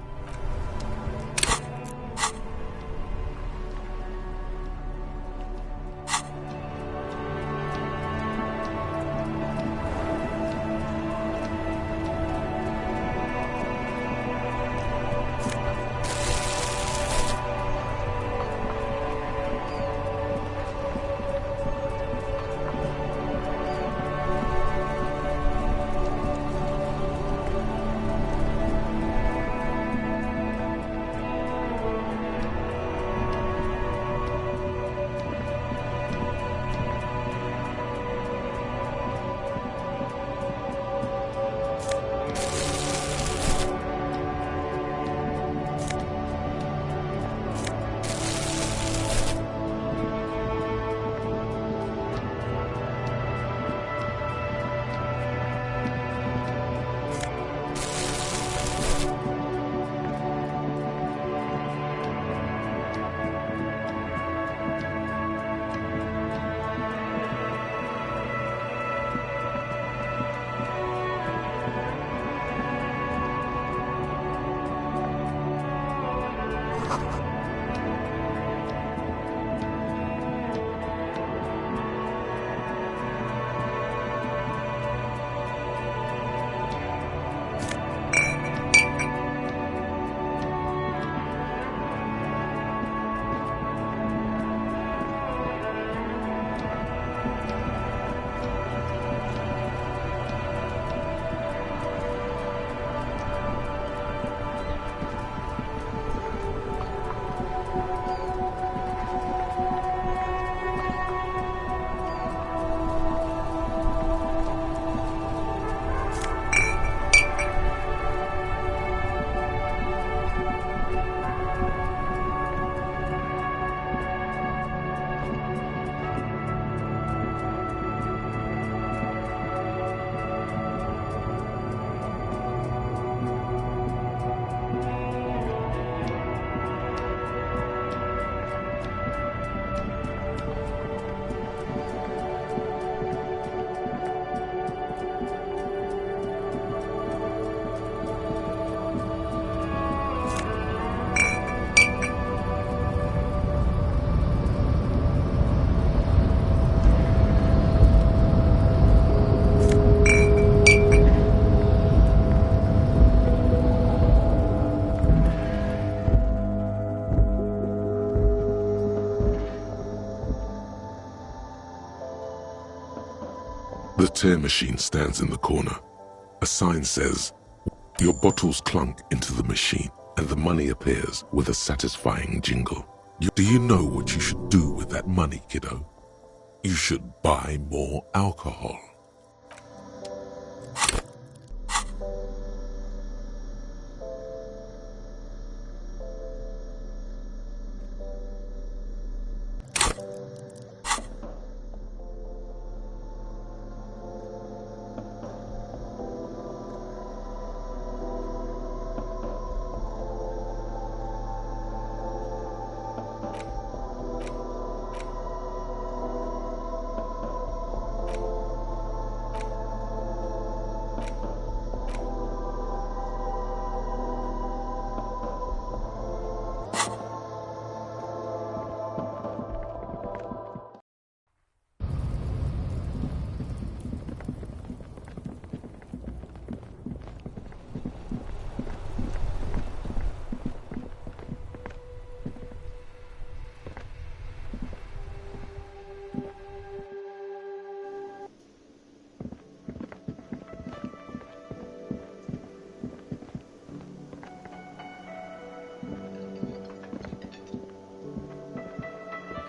The tear machine stands in the corner. A sign says, your bottles clunk into the machine and the money appears with a satisfying jingle. Do you know what you should do with that money, kiddo? You should buy more alcohol.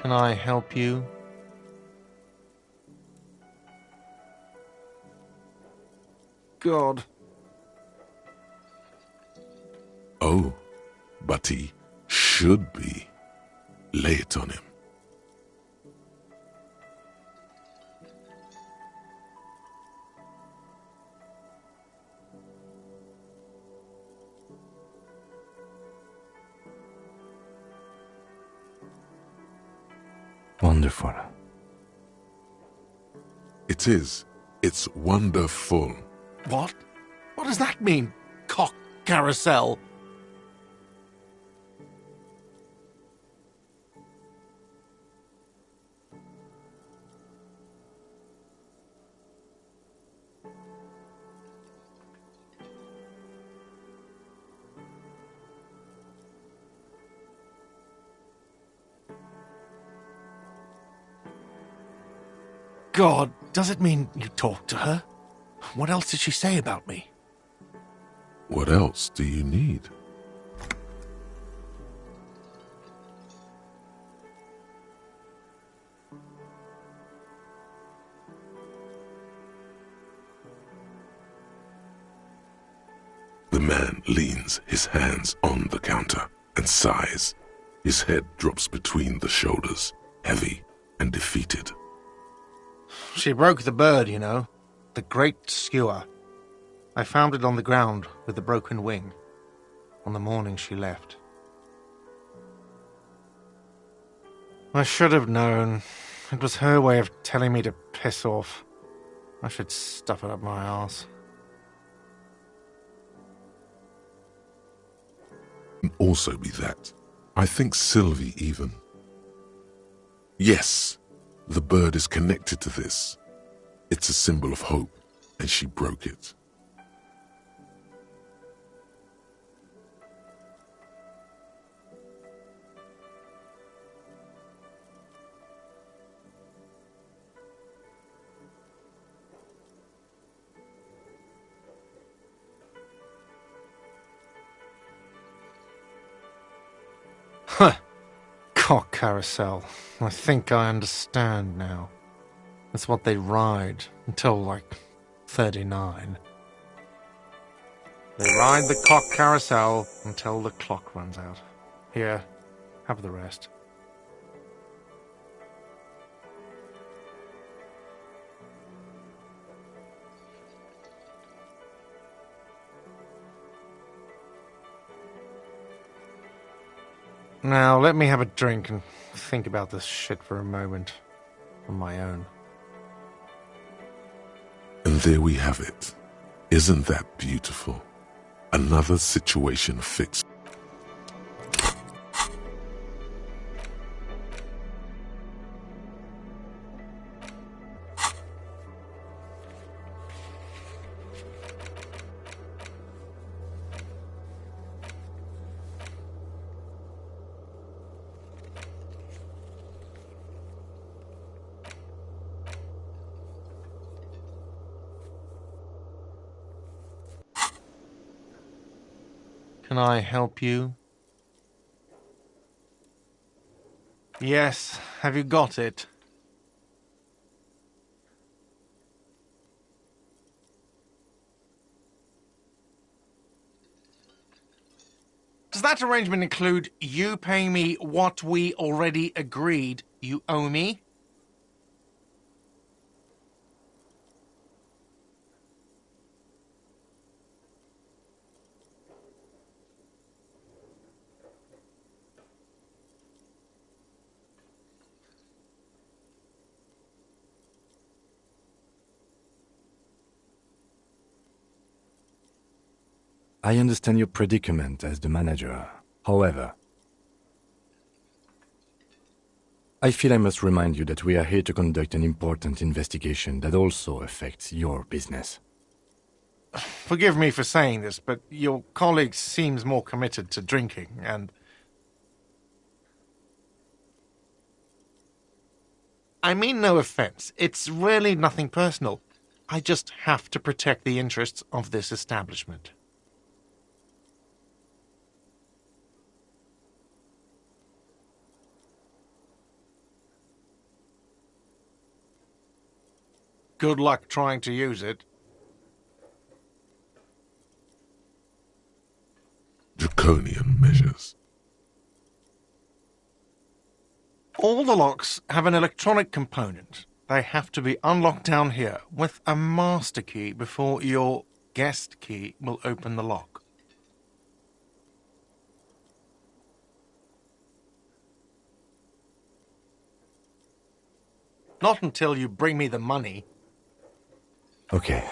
Can I help you? God. Oh, but he should be. Lay it on him. Wonderful. It is. It's wonderful. What? What does that mean? Cock carousel? God, does it mean you talked to her? What else did she say about me? What else do you need? The man leans his hands on the counter and sighs. His head drops between the shoulders, heavy and defeated. She broke the bird, you know. The great skewer. I found it on the ground with the broken wing. On the morning she left. I should have known. It was her way of telling me to piss off. I should stuff it up my arse. Can also be that. I think Sylvie even. Yes, the bird is connected to this. It's a symbol of hope, and she broke it. Huh. Cock carousel. I think I understand now. That's what they ride until, like, 39. They ride the cock carousel until the clock runs out. Here, have the rest. Now, let me have a drink and think about this shit for a moment. On my own. And there we have it. Isn't that beautiful? Another situation fixed. Can I help you? Yes, have you got it? Does that arrangement include you paying me what we already agreed you owe me? I understand your predicament as the manager. However, I feel I must remind you that we are here to conduct an important investigation that also affects your business. Forgive me for saying this, but your colleague seems more committed to drinking, and... I mean no offense. It's really nothing personal. I just have to protect the interests of this establishment. good luck trying to use it. Draconian measures. All the locks have an electronic component. They have to be unlocked down here with a master key before your guest key will open the lock. Not until you bring me the money. Okay,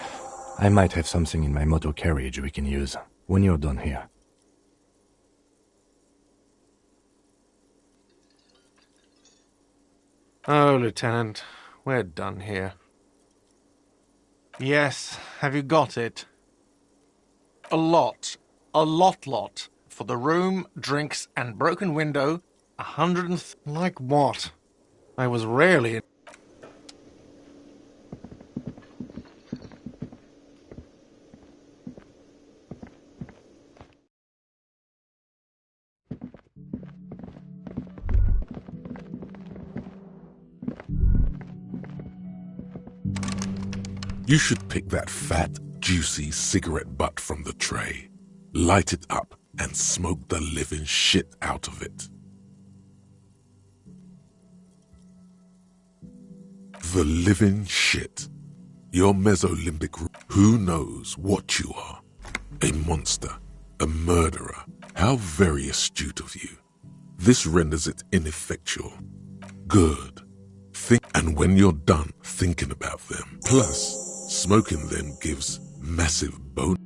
I might have something in my motor carriage we can use when you're done here. Oh, Lieutenant, we're done here. Yes, have you got it? A lot. For the room, drinks, and broken window, 100 like what? I was rarely... You should pick that fat, juicy cigarette butt from the tray, light it up, and smoke the living shit out of it. The living shit. Your mesolimbic... Who knows what you are? A monster, a murderer. How very astute of you. This renders it ineffectual. Good. Think, and when you're done thinking about them, plus, smoking them gives massive bonus.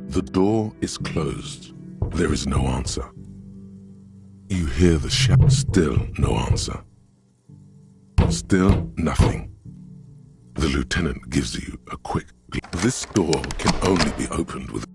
The door is closed. There is no answer. You hear the shout. Still no answer. Still nothing. The lieutenant gives you a quick glance. This door can only be opened with...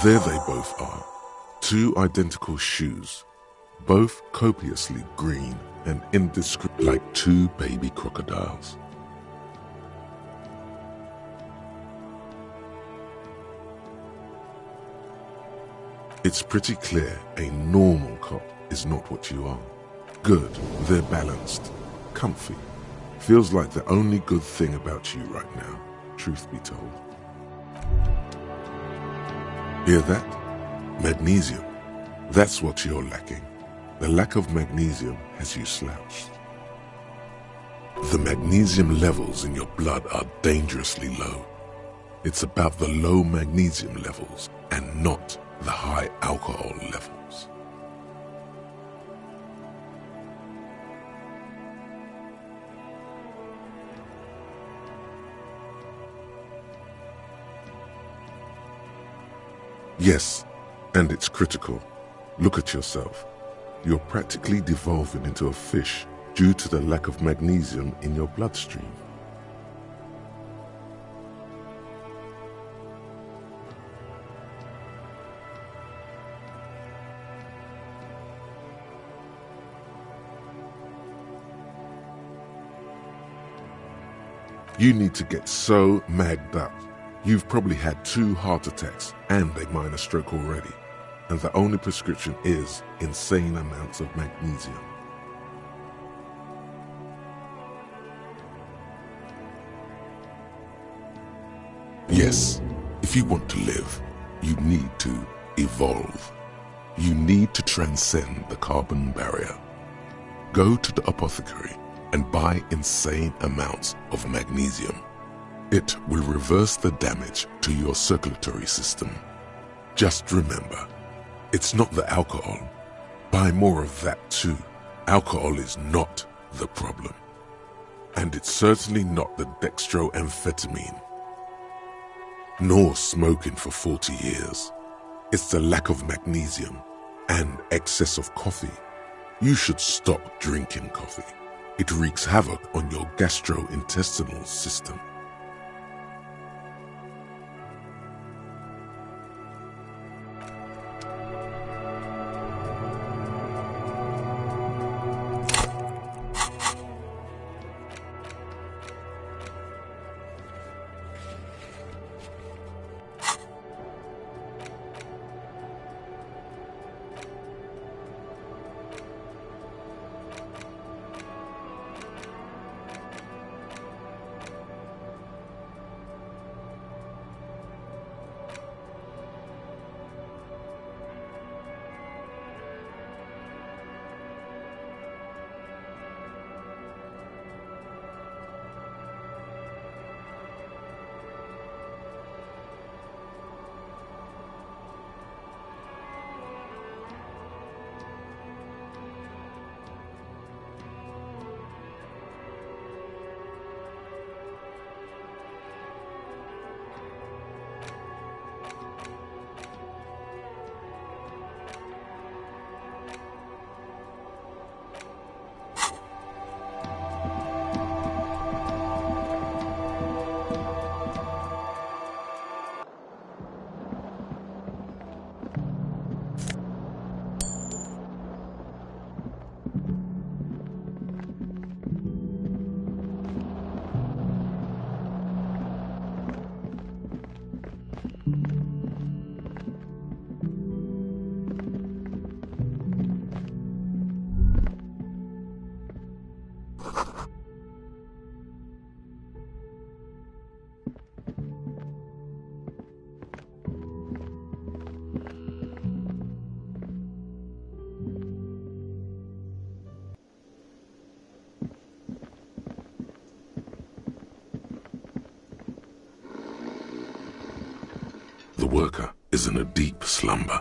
There they both are, two identical shoes, both copiously green and indiscriminate like two baby crocodiles. It's pretty clear a normal cop is not what you are. Good, they're balanced, comfy. Feels like the only good thing about you right now, truth be told. Hear that? Magnesium. That's what you're lacking. The lack of magnesium has you slouched. The magnesium levels in your blood are dangerously low. It's about the low magnesium levels and not the high alcohol levels. Yes, and it's critical. Look at yourself. You're practically devolving into a fish due to the lack of magnesium in your bloodstream. You need to get so magged up. You've probably had 2 heart attacks and a minor stroke already, and the only prescription is insane amounts of magnesium. Yes, if you want to live, you need to evolve. You need to transcend the carbon barrier. Go to the apothecary and buy insane amounts of magnesium. It will reverse the damage to your circulatory system. Just remember, it's not the alcohol. Buy more of that too. Alcohol is not the problem. And it's certainly not the dextroamphetamine. Nor smoking for 40 years. It's the lack of magnesium and excess of coffee. You should stop drinking coffee. It wreaks havoc on your gastrointestinal system. The worker is in a deep slumber.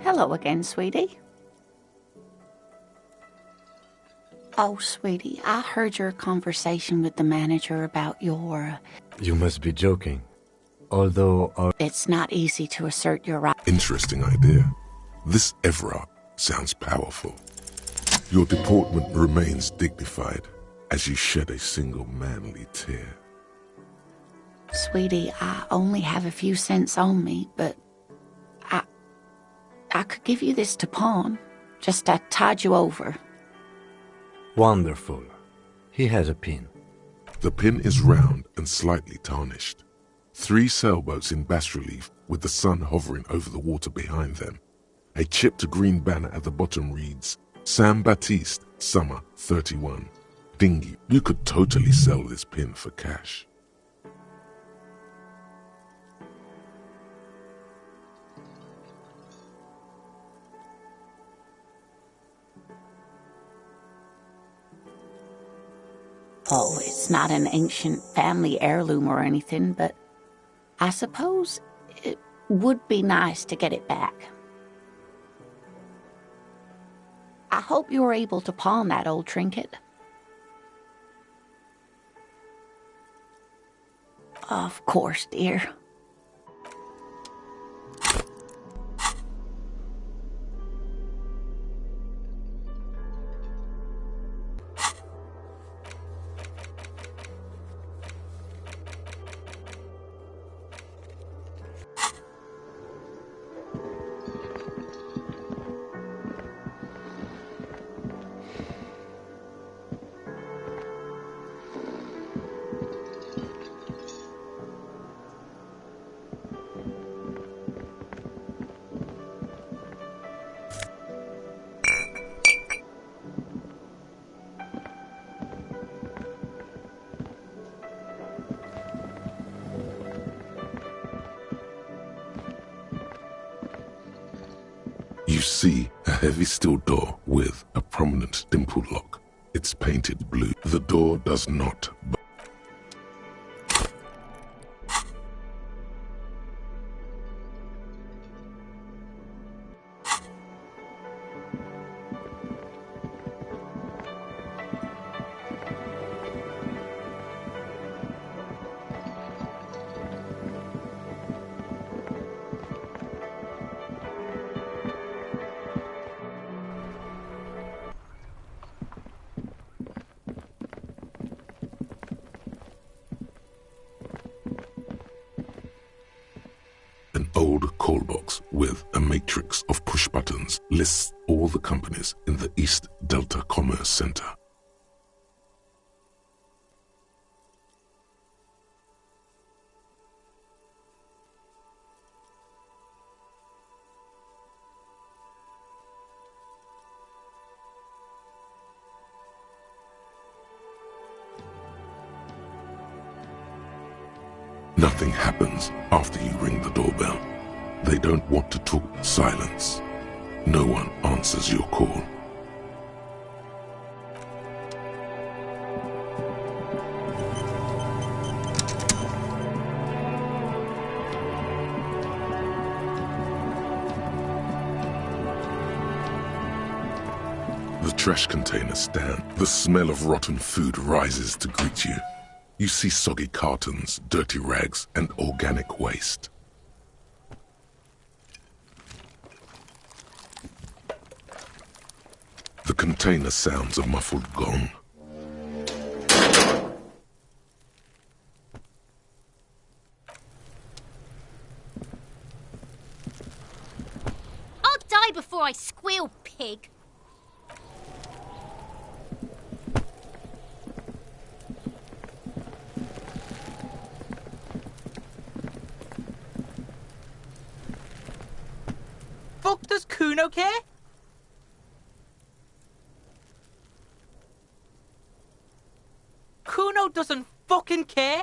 Hello again, sweetie. Oh, sweetie, I heard your conversation with the manager about your... You must be joking. Although our... It's not easy to assert your right... Interesting idea. This Everard sounds powerful. Your deportment remains dignified as you shed a single manly tear. Sweetie, I only have a few cents on me, but I could give you this to pawn. Just to tide you over. Wonderful. He has a pin. The pin is round and slightly tarnished. 3 sailboats in bas-relief with the sun hovering over the water behind them. A chipped green banner at the bottom reads, Sam Baptiste, Summer 31. Dinghy, you could totally sell this pin for cash. Oh, it's not an ancient family heirloom or anything, but I suppose it would be nice to get it back. I hope you're able to pawn that old trinket. Of course, dear. You see a heavy steel door with a prominent dimpled lock. It's painted blue. The door does not. An old call box with a matrix of push buttons lists all the companies in the East Delta Commerce Center. Nothing happens after you ring the doorbell. They don't want to talk. Silence. No one answers your call. The trash containers stand. The smell of rotten food rises to greet you. You see soggy cartons, dirty rags, and organic waste. The container sounds a muffled gong. I'll die before I squeal, pig. Fuck does Kuno care? Kuno doesn't fucking care.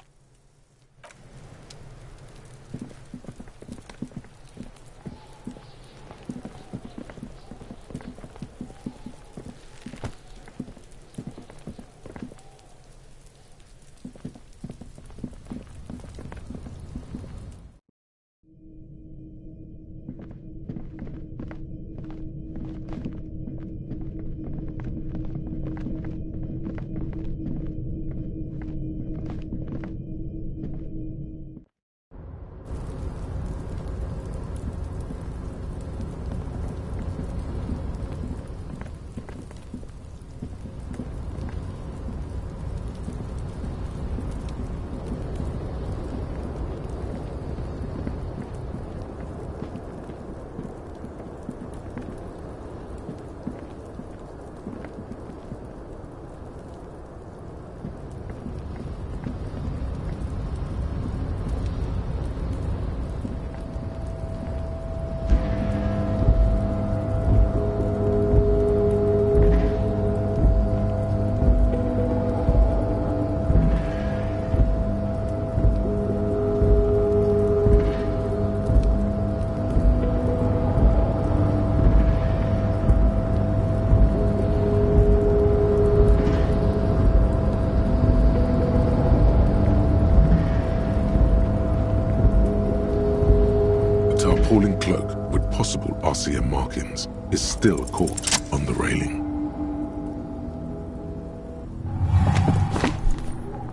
Tarpaulin cloak with possible RCM markings is still caught on the railing.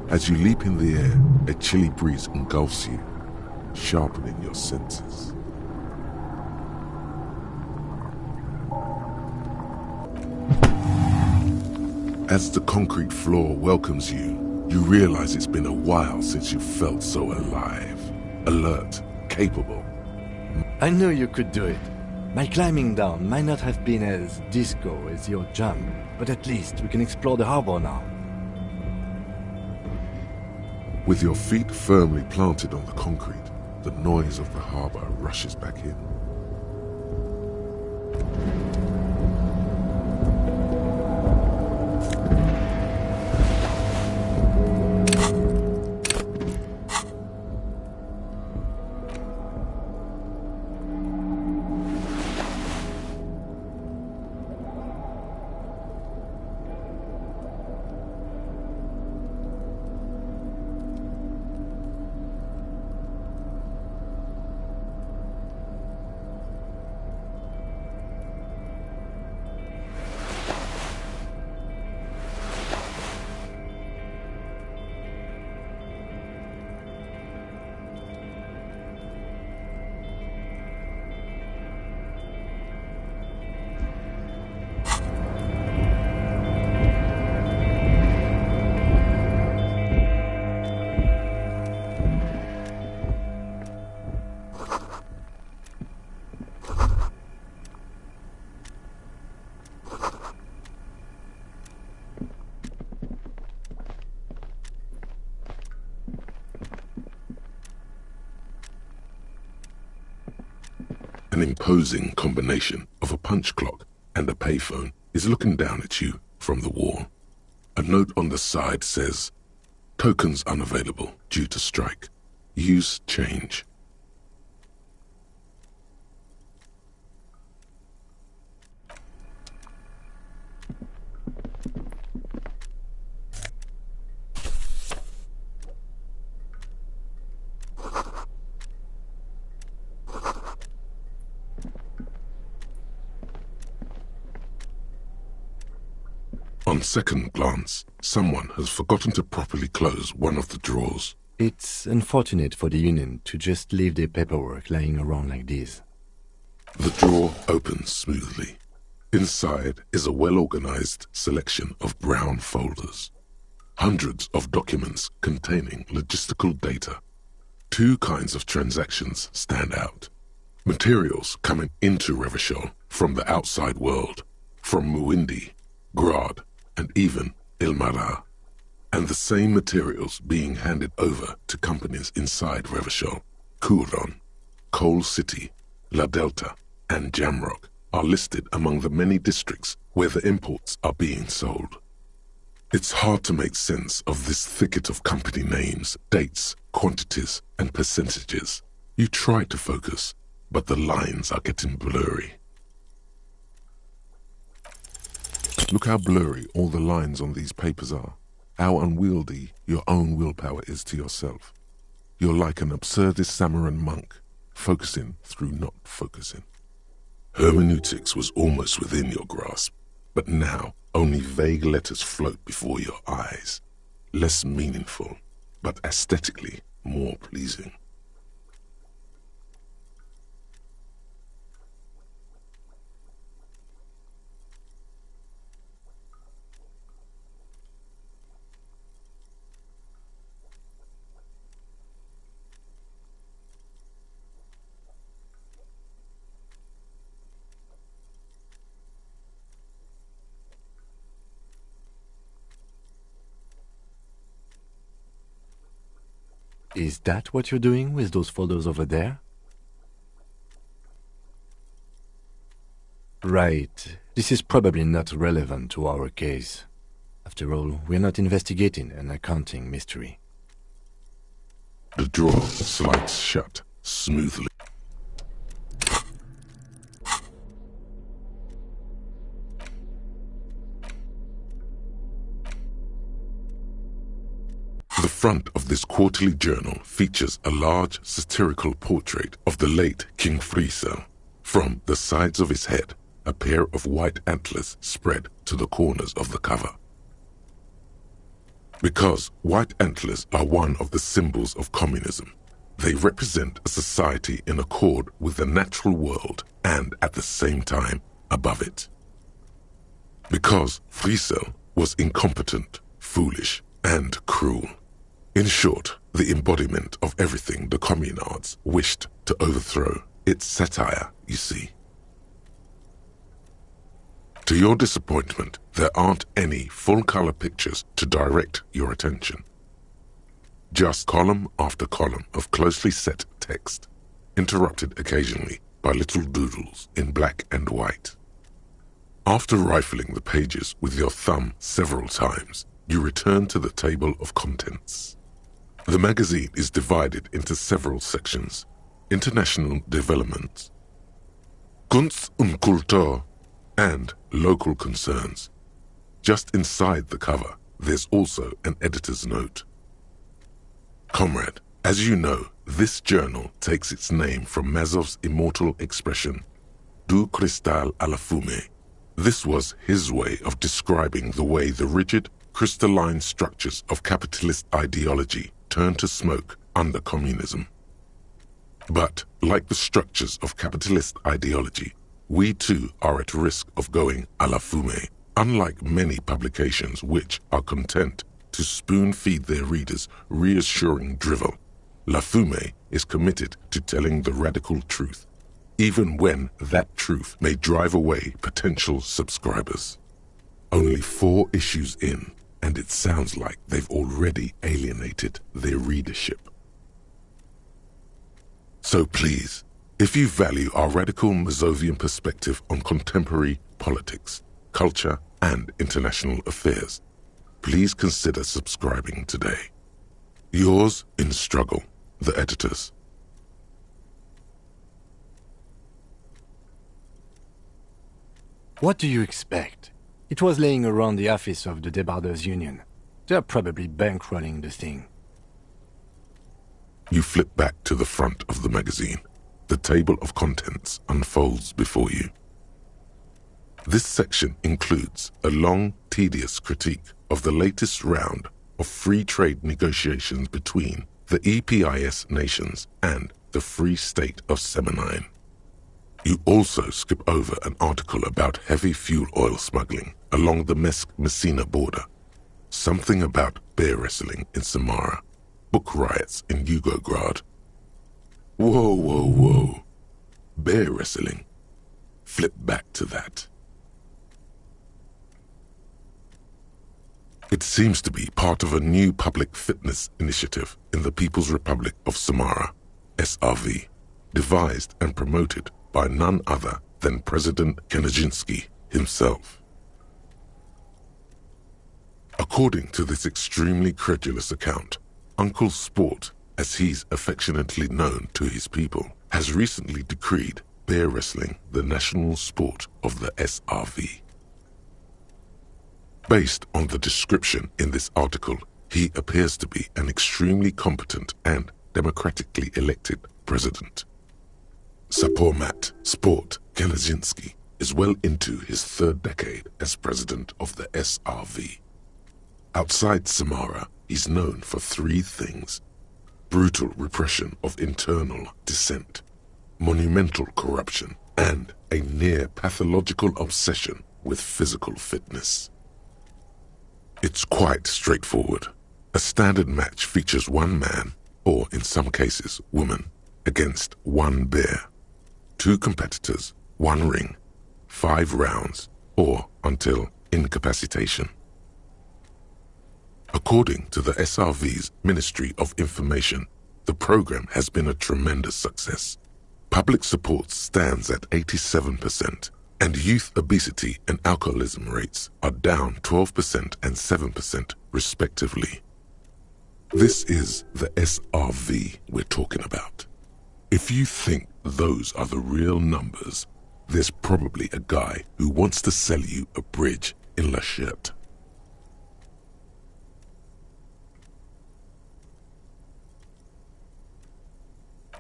As you leap in the air, a chilly breeze engulfs you, sharpening your senses. As the concrete floor welcomes you, you realize it's been a while since you felt so alive, alert, capable. I knew you could do it. My climbing down might not have been as disco as your jump, but at least we can explore the harbor now. With your feet firmly planted on the concrete, the noise of the harbor rushes back in. An imposing combination of a punch clock and a payphone is looking down at you from the wall. A note on the side says, "Tokens unavailable due to strike. Use change." On second glance, someone has forgotten to properly close one of the drawers. It's unfortunate for the Union to just leave their paperwork lying around like this. The drawer opens smoothly. Inside is a well-organized selection of brown folders. Hundreds of documents containing logistical data. Two kinds of transactions stand out. Materials coming into Revachol from the outside world, from Muindi, Grad, and even Ilmara, and the same materials being handed over to companies inside Revachol. Kuron, Coal City, La Delta, and Jamrock are listed among the many districts where the imports are being sold. It's hard to make sense of this thicket of company names, dates, quantities, and percentages. You try to focus, but the lines are getting blurry. Look how blurry all the lines on these papers are. How unwieldy your own willpower is to yourself. You're like an absurdist Samaran monk, focusing through not focusing. Hermeneutics was almost within your grasp, but now only vague letters float before your eyes. Less meaningful, but aesthetically more pleasing. Is that what you're doing with those photos over there? Right. This is probably not relevant to our case. After all, we're not investigating an accounting mystery. The drawer slides shut smoothly. The front of this quarterly journal features a large satirical portrait of the late King Friesel. From the sides of his head, a pair of white antlers spread to the corners of the cover. Because white antlers are one of the symbols of communism, they represent a society in accord with the natural world and at the same time above it. Because Friesel was incompetent, foolish, and cruel. In short, the embodiment of everything the communards wished to overthrow. It's satire, you see. To your disappointment, there aren't any full-color pictures to direct your attention. Just column after column of closely set text, interrupted occasionally by little doodles in black and white. After rifling the pages with your thumb several times, you return to the table of contents. The magazine is divided into several sections: international development, Kunst und Kultur, and local concerns. Just inside the cover, there's also an editor's note. Comrade, as you know, this journal takes its name from Mazov's immortal expression, Du cristal à la fumée. This was his way of describing the way the rigid, crystalline structures of capitalist ideology turn to smoke under communism. But, like the structures of capitalist ideology, we too are at risk of going à la fumée, unlike many publications which are content to spoon-feed their readers reassuring drivel. La Fumée is committed to telling the radical truth, even when that truth may drive away potential subscribers. Only 4 issues in, and it sounds like they've already alienated their readership. So please, If you value our radical Mazovian perspective on contemporary politics, culture, and international affairs, please consider subscribing today. Yours in struggle, the editors. What do you expect? It was laying around the office of the Debarders Union. They're probably bankrolling the thing. You flip back to the front of the magazine. The table of contents unfolds before you. This section includes a long, tedious critique of the latest round of free trade negotiations between the EPIS nations and the Free State of Semenine. You also skip over an article about heavy fuel oil smuggling along the Messina border, something about bear wrestling in Samara, book riots in Yugograd. Whoa, whoa, whoa. Bear wrestling. Flip back to that. It seems to be part of a new public fitness initiative in the People's Republic of Samara, SRV, devised and promoted by none other than President Kanajinsky himself. According to this extremely credulous account, Uncle Sport, as he's affectionately known to his people, has recently decreed bear wrestling the national sport of the SRV. Based on the description in this article, he appears to be an extremely competent and democratically elected president. Sapormat Sport Kanajinsky is well into his third decade as president of the SRV. Outside Samara, he's known for three things: brutal repression of internal dissent, monumental corruption, and a near pathological obsession with physical fitness. It's quite straightforward. A standard match features one man, or in some cases woman, against one bear. 2 competitors, 1 ring, 5 rounds, or until incapacitation. According to the SRV's Ministry of Information, the program has been a tremendous success. Public support stands at 87%, and youth obesity and alcoholism rates are down 12% and 7% respectively. This is the SRV we're talking about. If you think those are the real numbers, there's probably a guy who wants to sell you a bridge in La Cherte.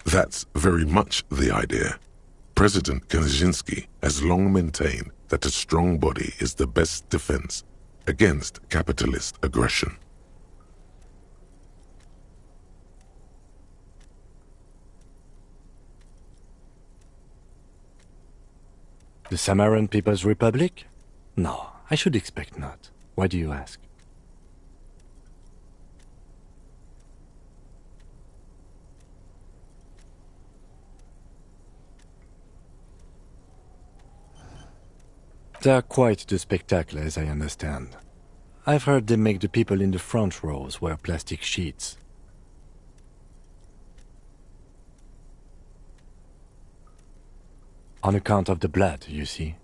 That's very much the idea. President Kaczynski has long maintained that a strong body is the best defense against capitalist aggression. The Samaran People's Republic? No, I should expect not. Why do you ask? They're quite the spectacle, as I understand. I've heard they make the people in the front rows wear plastic sheets. On account of the blood, you see.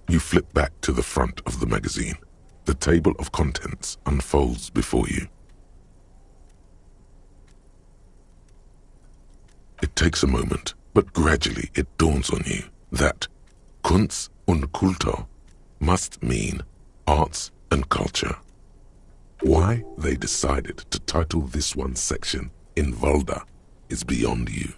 You flip back to the front of the magazine. The table of contents unfolds before you. It takes a moment, but gradually it dawns on you that Kunst und Kultur must mean arts and culture. Why they decided to title this one section in Volda is beyond you.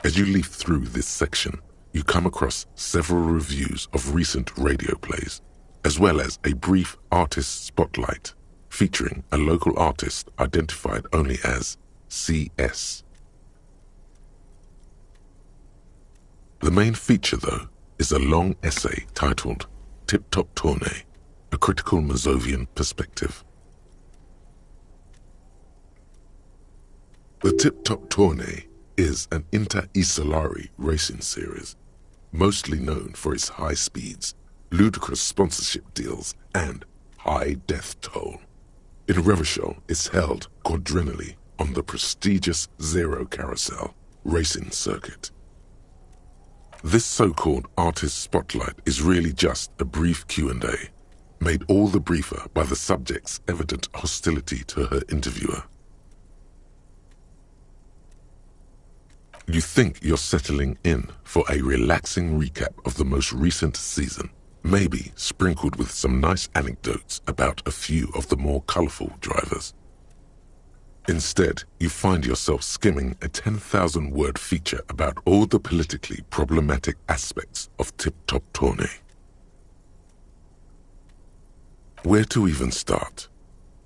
As you leaf through this section, you come across several reviews of recent radio plays, as well as a brief artist spotlight featuring a local artist identified only as CS. The main feature, though, is a long essay titled Tip Top Tournée, a critical Mazovian perspective. The Tip Top Tournée is an inter-Isolari racing series, mostly known for its high speeds, ludicrous sponsorship deals, and high death toll. In Revachol, it's held quadrennially on the prestigious Zero Carousel racing circuit. This so-called artist spotlight is really just a brief Q&A, made all the briefer by the subject's evident hostility to her interviewer. You think you're settling in for a relaxing recap of the most recent season, maybe sprinkled with some nice anecdotes about a few of the more colorful drivers. Instead, you find yourself skimming a 10,000-word feature about all the politically problematic aspects of Tip Top Tourney. Where to even start?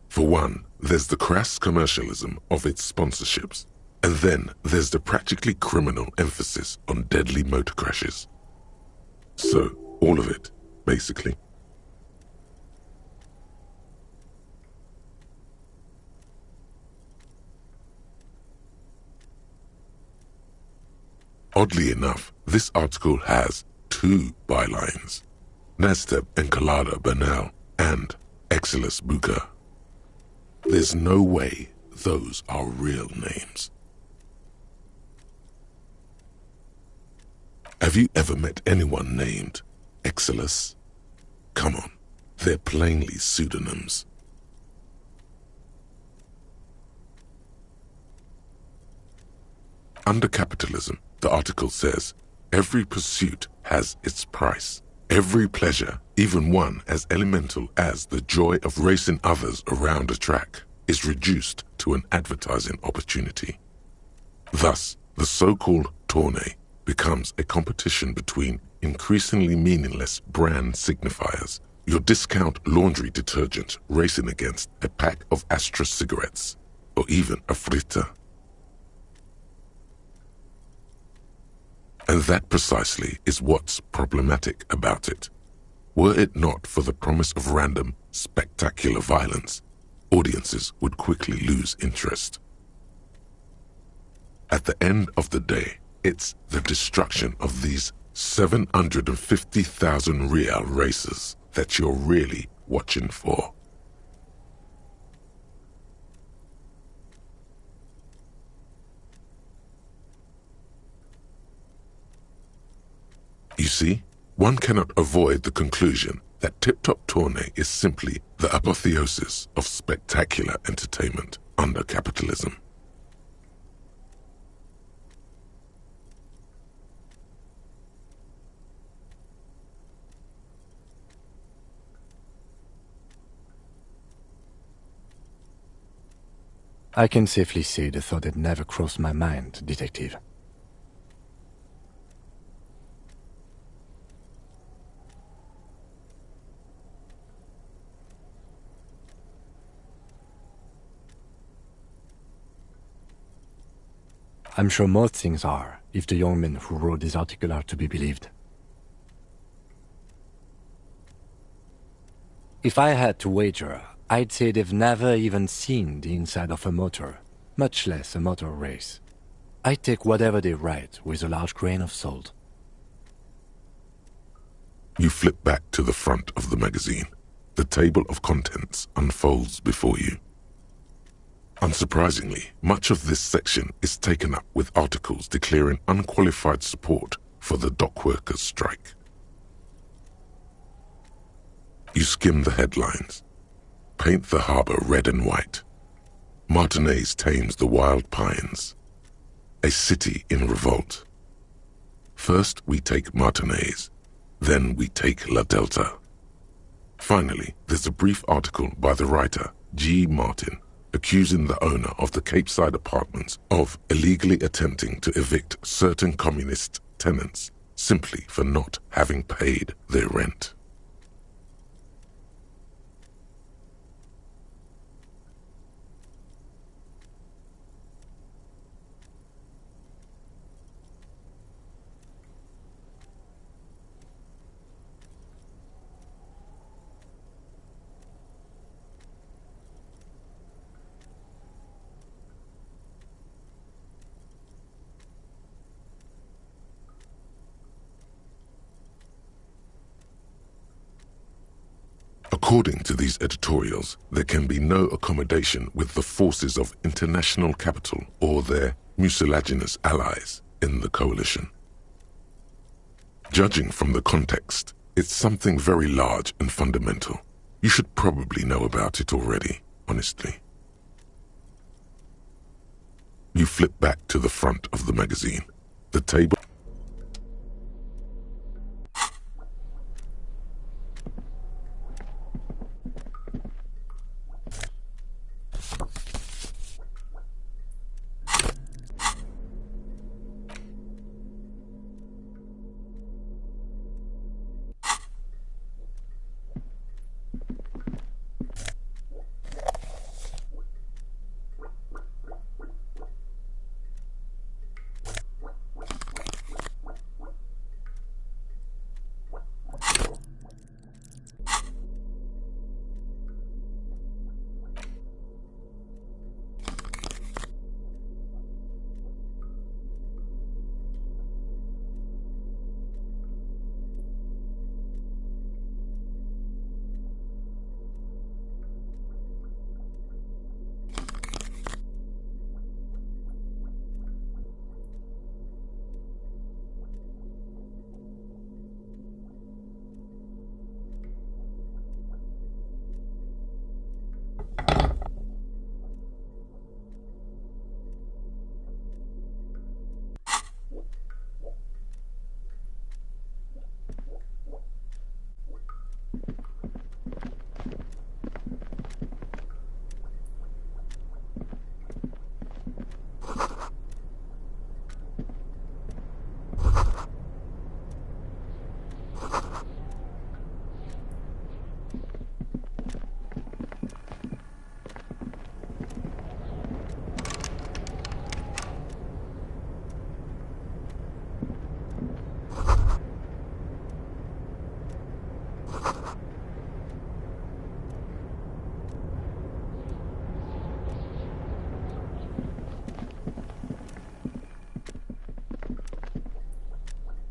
For one, there's the crass commercialism of its sponsorships, and then there's the practically criminal emphasis on deadly motor crashes. So, all of it, basically. Oddly enough, this article has 2 bylines: Nasteb Enkalada Bernal and Exilus Buka. There's no way those are real names. Have you ever met anyone named Exilus? Come on, they're plainly pseudonyms. Under capitalism, the article says, every pursuit has its price. Every pleasure, even one as elemental as the joy of racing others around a track, is reduced to an advertising opportunity. Thus, the so-called tourney becomes a competition between increasingly meaningless brand signifiers, your discount laundry detergent racing against a pack of Astra cigarettes, or even a fritter. And that precisely is what's problematic about it. Were it not for the promise of random, spectacular violence, audiences would quickly lose interest. At the end of the day, it's the destruction of these 750,000 real races that you're really watching for. You see, one cannot avoid the conclusion that Tip Top Tourney is simply the apotheosis of spectacular entertainment under capitalism. I can safely say the thought had never crossed my mind, Detective. I'm sure most things are, if the young men who wrote this article are to be believed. If I had to wager, I'd say they've never even seen the inside of a motor, much less a motor race. I'd take whatever they write with a large grain of salt. You flip back to the front of the magazine. The table of contents unfolds before you. Unsurprisingly, much of this section is taken up with articles declaring unqualified support for the dockworkers' strike. You skim the headlines. Paint the harbour red and white. Martinez tames the wild pines. A city in revolt. First we take Martinez, then we take La Delta. Finally, there's a brief article by the writer, G. Martin, accusing the owner of the Capeside apartments of illegally attempting to evict certain communist tenants simply for not having paid their rent. According to these editorials, there can be no accommodation with the forces of international capital or their mucilaginous allies in the coalition. Judging from the context, it's something very large and fundamental. You should probably know about it already, honestly. You flip back to the front of the magazine. The table...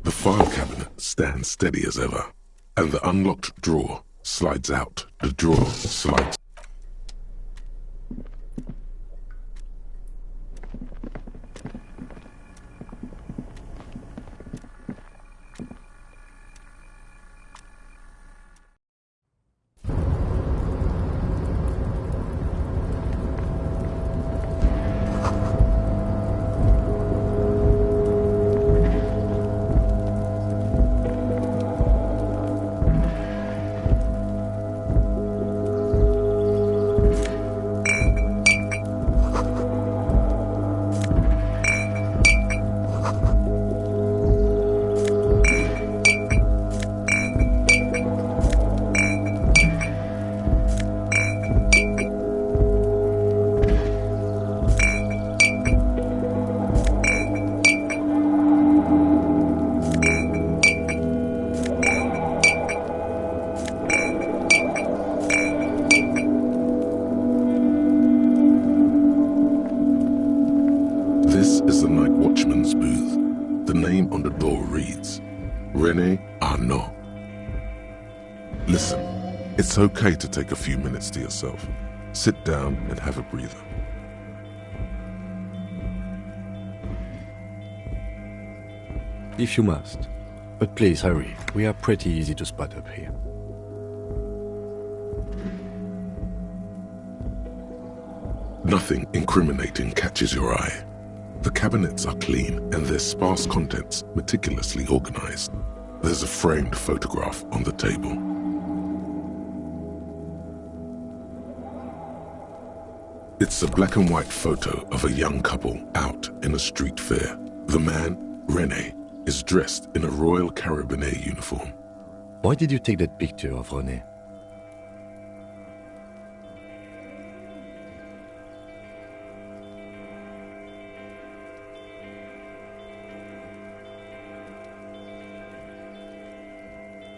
The file cabinet stands steady as ever, and the unlocked drawer slides out. The drawer slides. This is the night watchman's booth. The name on the door reads, René Arnaud. Listen, it's okay to take a few minutes to yourself. Sit down and have a breather. If you must. But please hurry. We are pretty easy to spot up here. Nothing incriminating catches your eye. The cabinets are clean and their sparse contents meticulously organized. There's a framed photograph on the table. It's a black and white photo of a young couple out in a street fair. The man, René, is dressed in a Royal Carabiniers uniform. Why did you take that picture of René?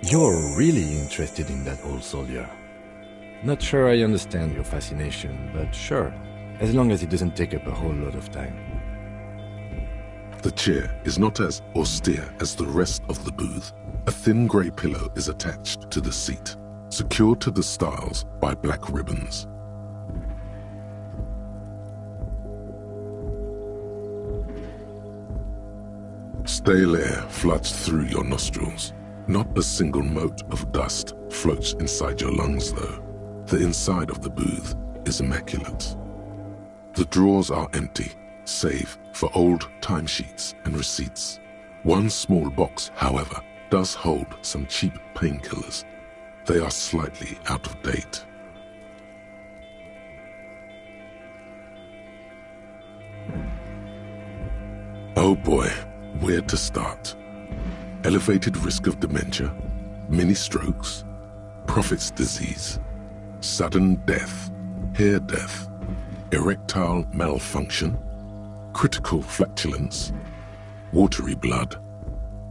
You're really interested in that old soldier. Not sure I understand your fascination, but sure, as long as it doesn't take up a whole lot of time. The chair is not as austere as the rest of the booth. A thin grey pillow is attached to the seat. secured to the stiles by black ribbons. Stale air floods through your nostrils. Not a single mote of dust floats inside your lungs, though. The inside of the booth is immaculate. The drawers are empty, save for old timesheets and receipts. One small box, however, does hold some cheap painkillers. They are slightly out of date. Oh boy, where to start? Elevated risk of dementia, mini-strokes, prophet's disease, sudden death, hair death, erectile malfunction, critical flatulence, watery blood,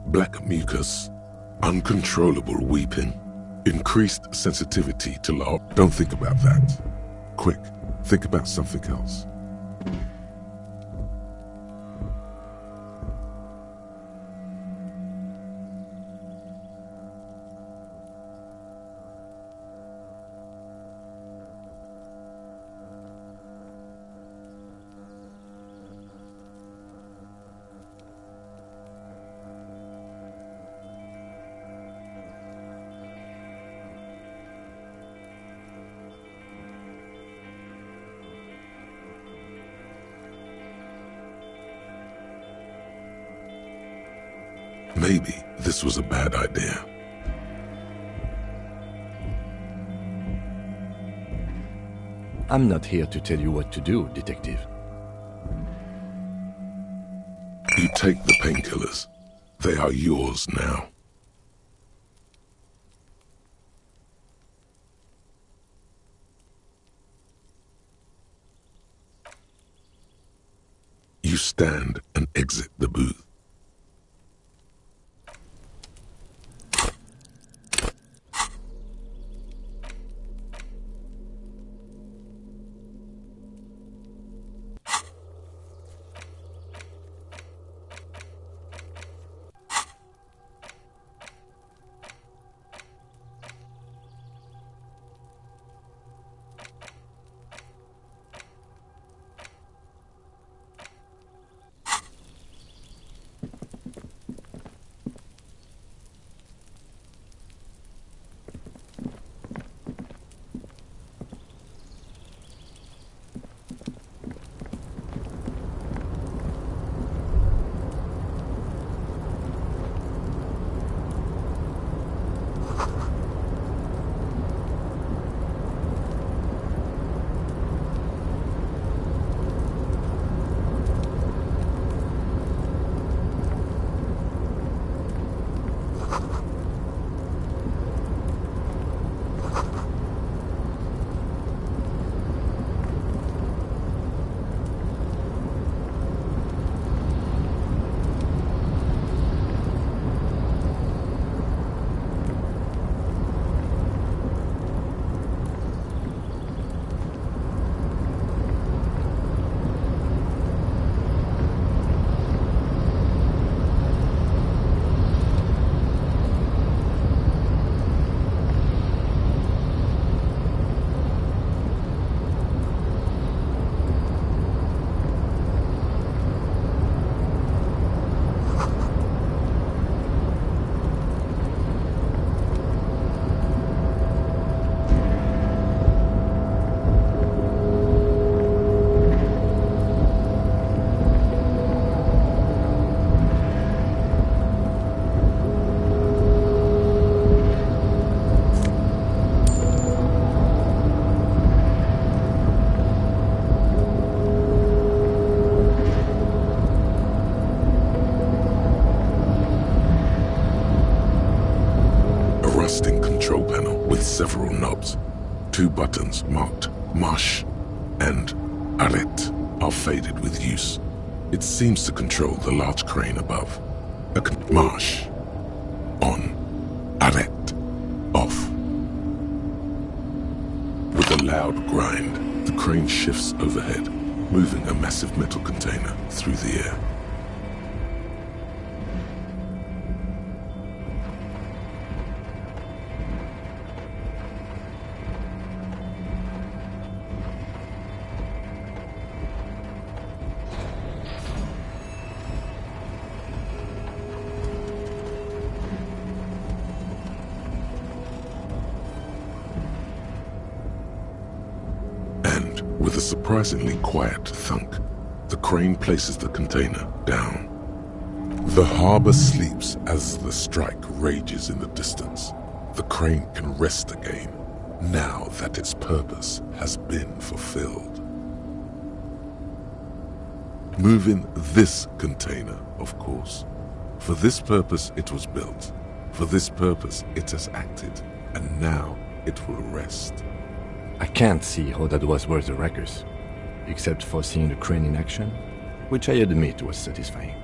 black mucus, uncontrollable weeping, increased sensitivity to loud. Don't think about that. Quick, think about something else. Maybe this was a bad idea. I'm not here to tell you what to do, detective. You take the painkillers. They are yours now. You stand and exit the booth. Several knobs. 2 buttons marked Marsh and Arrête are faded with use. It seems to control the large crane above. Marsh. On. Arrête. Off. With a loud grind, the crane shifts overhead, moving a massive metal container through the air. With a surprisingly quiet thunk, the crane places the container down. The harbor sleeps as the strike rages in the distance. The crane can rest again, now that its purpose has been fulfilled. Moving this container, of course. For this purpose it was built. For this purpose it has acted, and now it will rest. I can't see how that was worth the ruckus, except for seeing the crane in action, which I admit was satisfying.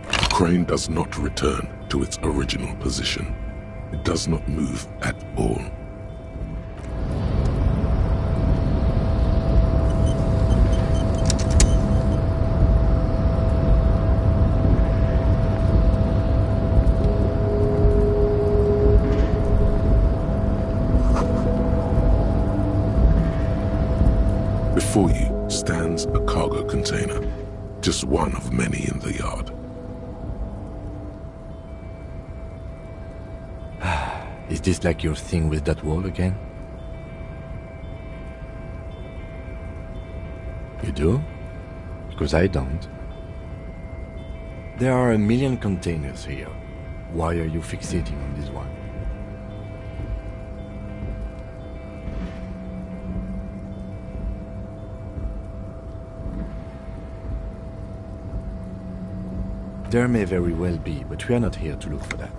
The crane does not return to its original position. It does not move at all. Before you stands a cargo container, just one of many in the yard. Is this like your thing with that wall again? You do? Because I don't. There are a million containers here. Why are you fixating on this one? There may very well be, but we are not here to look for that.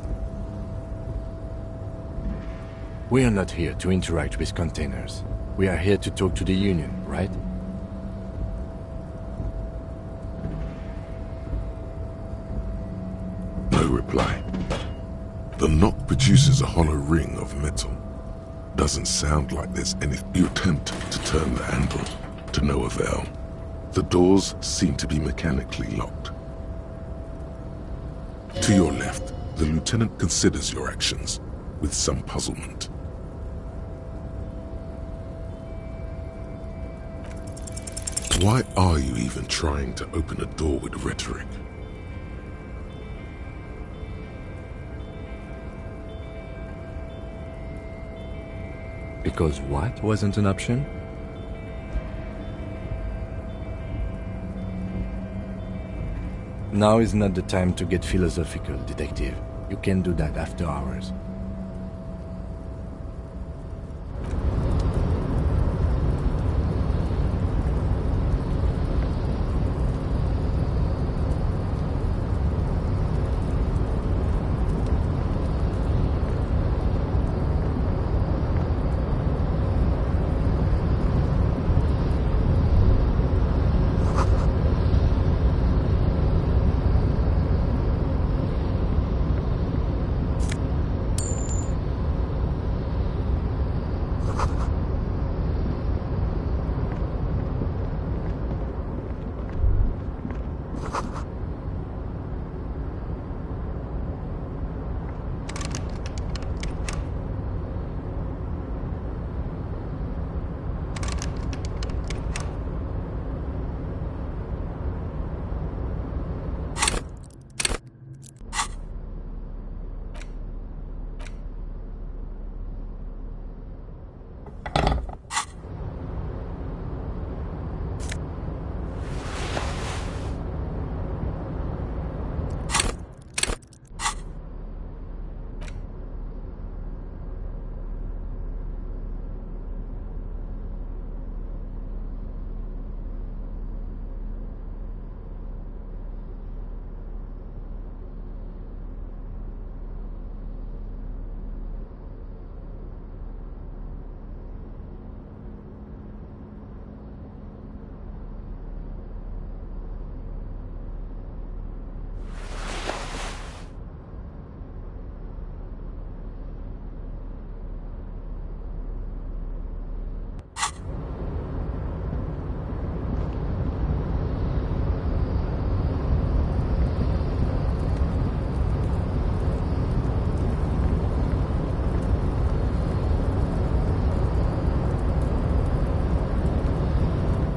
We are not here to interact with containers. We are here to talk to the Union, right? No reply. The knock produces a hollow ring of metal. Doesn't sound like there's anything. You attempt to turn the handle, to no avail. The doors seem to be mechanically locked. To your left, the lieutenant considers your actions with some puzzlement. Why are you even trying to open a door with rhetoric? Because what wasn't an option? Now is not the time to get philosophical, detective. You can do that after hours.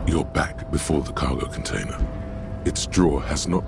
You're back before the cargo container. Its drawer has not...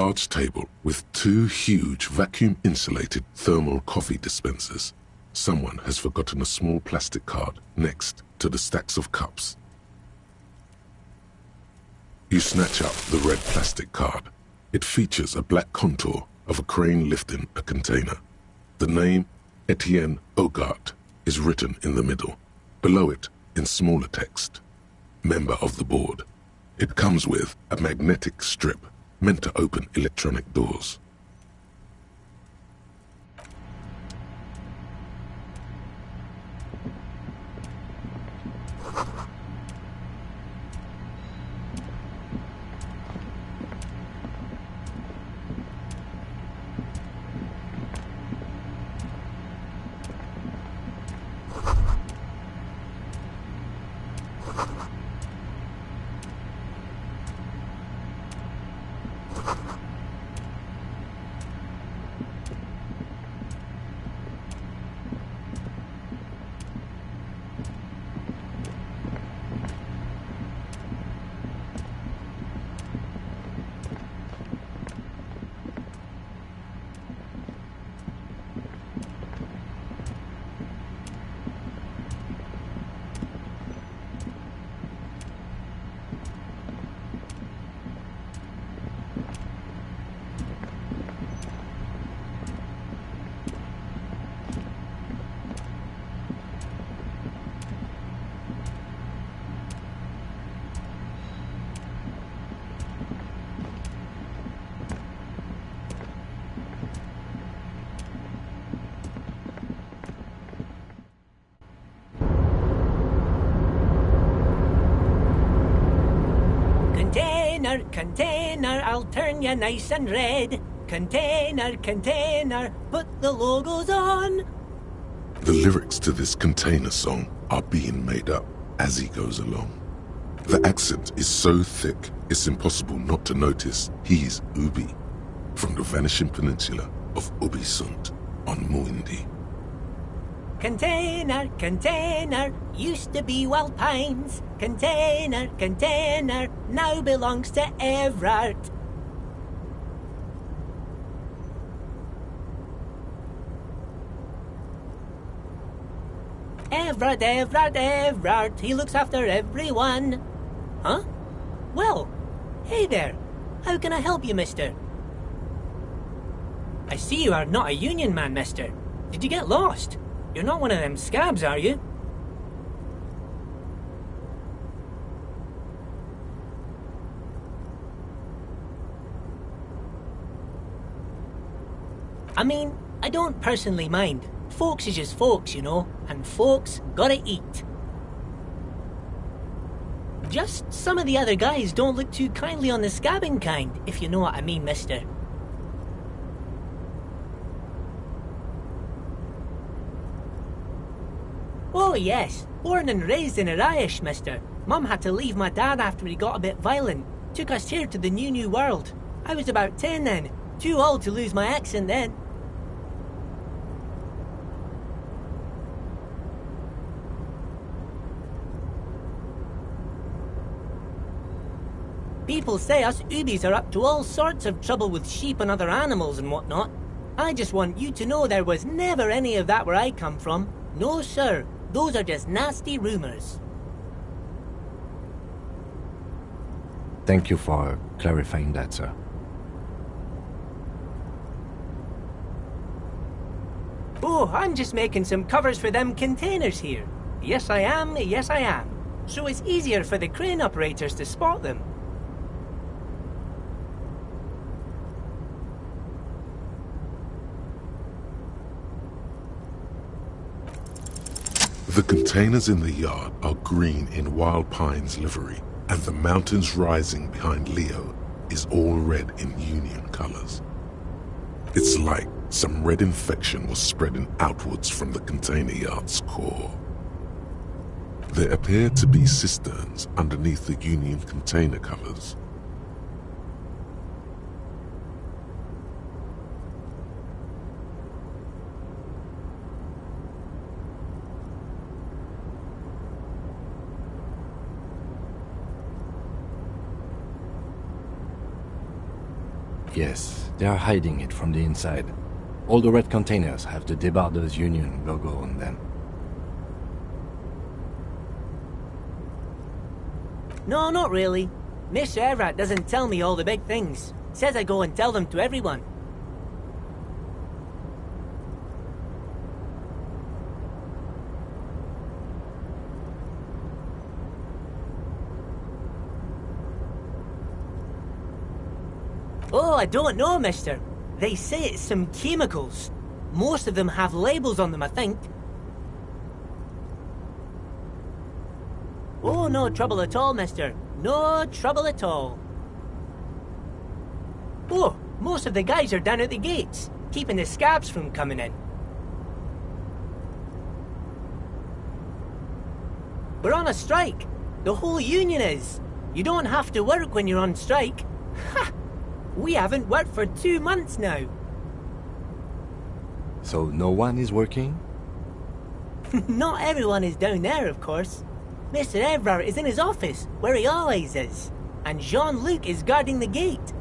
large table with 2 huge vacuum-insulated thermal coffee dispensers. Someone has forgotten a small plastic card next to the stacks of cups. You snatch up the red plastic card. It features a black contour of a crane lifting a container. The name, Etienne Hogarth, is written in the middle. Below it, in smaller text, member of the board. It comes with a magnetic strip meant to open electronic doors. Container, container, I'll turn you nice and red. Container, container, put the logos on. The lyrics to this container song are being made up as he goes along. The accent is so thick, it's impossible not to notice he's Ubi, from the vanishing peninsula of Ubisund on Muindi. Container, container, used to be Wild Pines. Container, container, now belongs to Everard. Everard, Everard, Everard, he looks after everyone. Huh? Well, hey there. How can I help you, mister? I see you are not a union man, mister. Did you get lost? You're not one of them scabs, are you? I mean, I don't personally mind. Folks is just folks, you know, and folks gotta eat. Just some of the other guys don't look too kindly on the scabbing kind, if you know what I mean, mister. Oh yes, born and raised in Irish, mister. Mum had to leave my dad after he got a bit violent. Took us here to the new world. I was about 10 then. Too old to lose my accent then. People say us Ubis are up to all sorts of trouble with sheep and other animals and whatnot. I just want you to know there was never any of that where I come from. No, sir. Those are just nasty rumors. Thank you for clarifying that, sir. Oh, I'm just making some covers for them containers here. Yes, I am. Yes, I am. So it's easier for the crane operators to spot them. The containers in the yard are green in Wild Pine's livery, and the mountains rising behind Leo is all red in Union colors. It's like some red infection was spreading outwards from the container yard's core. There appear to be cisterns underneath the Union container covers. Yes, they are hiding it from the inside. All the red containers have the Debarders Union logo on them. No, not really. Mr. Everett doesn't tell me all the big things. Says I go and tell them to everyone. Oh, I don't know, mister. They say it's some chemicals. Most of them have labels on them, I think. Oh, no trouble at all, mister. No trouble at all. Oh, most of the guys are down at the gates, keeping the scabs from coming in. We're on a strike. The whole union is. You don't have to work when you're on strike. Ha! We haven't worked for 2 months now. So no one is working? Not everyone is down there, of course. Mr. Everard is in his office, where he always is. And Jean-Luc is guarding the gate.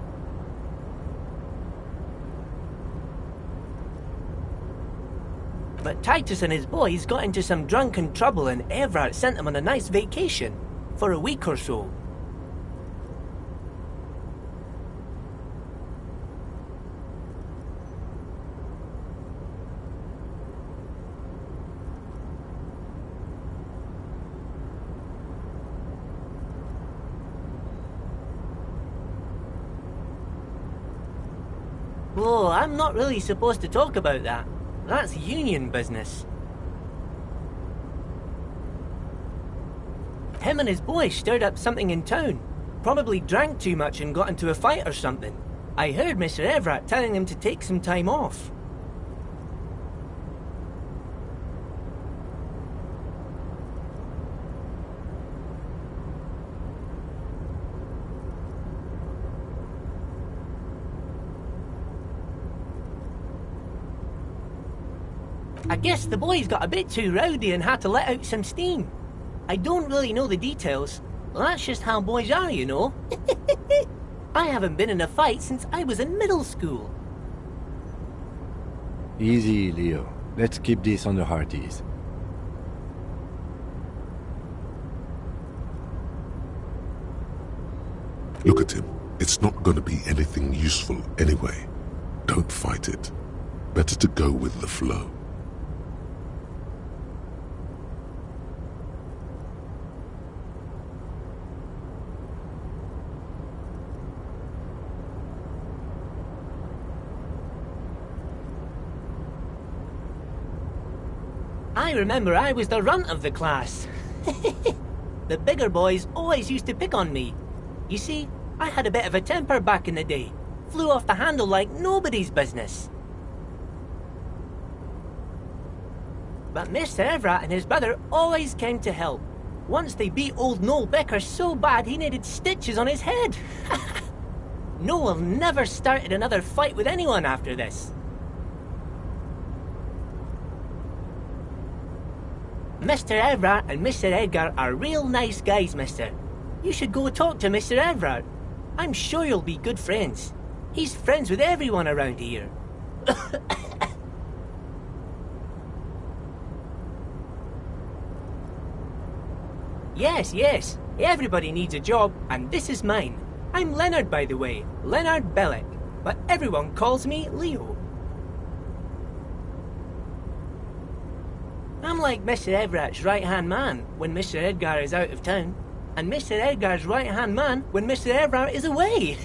But Titus and his boys got into some drunken trouble and Everard sent them on a nice vacation. For a week or so. Oh, I'm not really supposed to talk about that. That's union business. Him and his boys stirred up something in town. Probably drank too much and got into a fight or something. I heard Mr. Everett telling them to take some time off. I guess the boys got a bit too rowdy and had to let out some steam. I don't really know the details. That's just how boys are, you know. I haven't been in a fight since I was in middle school. Easy, Leo. Let's keep this on the hearties. Look at him. It's not going to be anything useful anyway. Don't fight it. Better to go with the flow. I remember I was the runt of the class. The bigger boys always used to pick on me. You see, I had a bit of a temper back in the day. Flew off the handle like nobody's business. But Mr. Everett and his brother always came to help. Once they beat old Noel Becker so bad he needed stitches on his head. Noel never started another fight with anyone after this. Mr. Everett and Mr. Edgar are real nice guys, mister. You should go talk to Mr. Everett. I'm sure you'll be good friends. He's friends with everyone around here. Yes. Everybody needs a job, and this is mine. I'm Leonard, by the way. Leonard Bellick. But everyone calls me Leo. I'm like Mr. Everett's right-hand man when Mr. Edgar is out of town, and Mr. Edgar's right-hand man when Mr. Everett is away.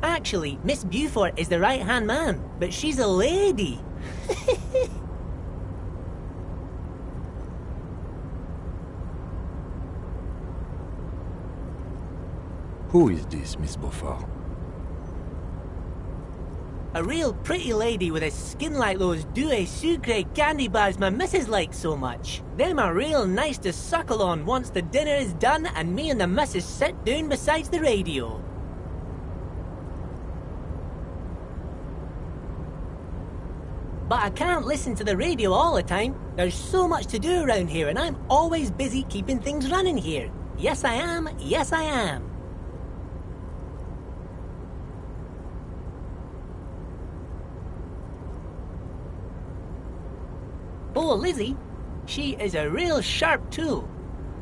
Actually, Miss Beaufort is the right-hand man, but she's a lady. Who is this, Miss Beaufort? A real pretty lady with a skin like those Douai Sucre candy bars my missus likes so much. Them are real nice to suckle on once the dinner is done and me and the missus sit down beside the radio. But I can't listen to the radio all the time. There's so much to do around here and I'm always busy keeping things running here. Yes I am. Oh, Lizzie, she is a real sharp tool.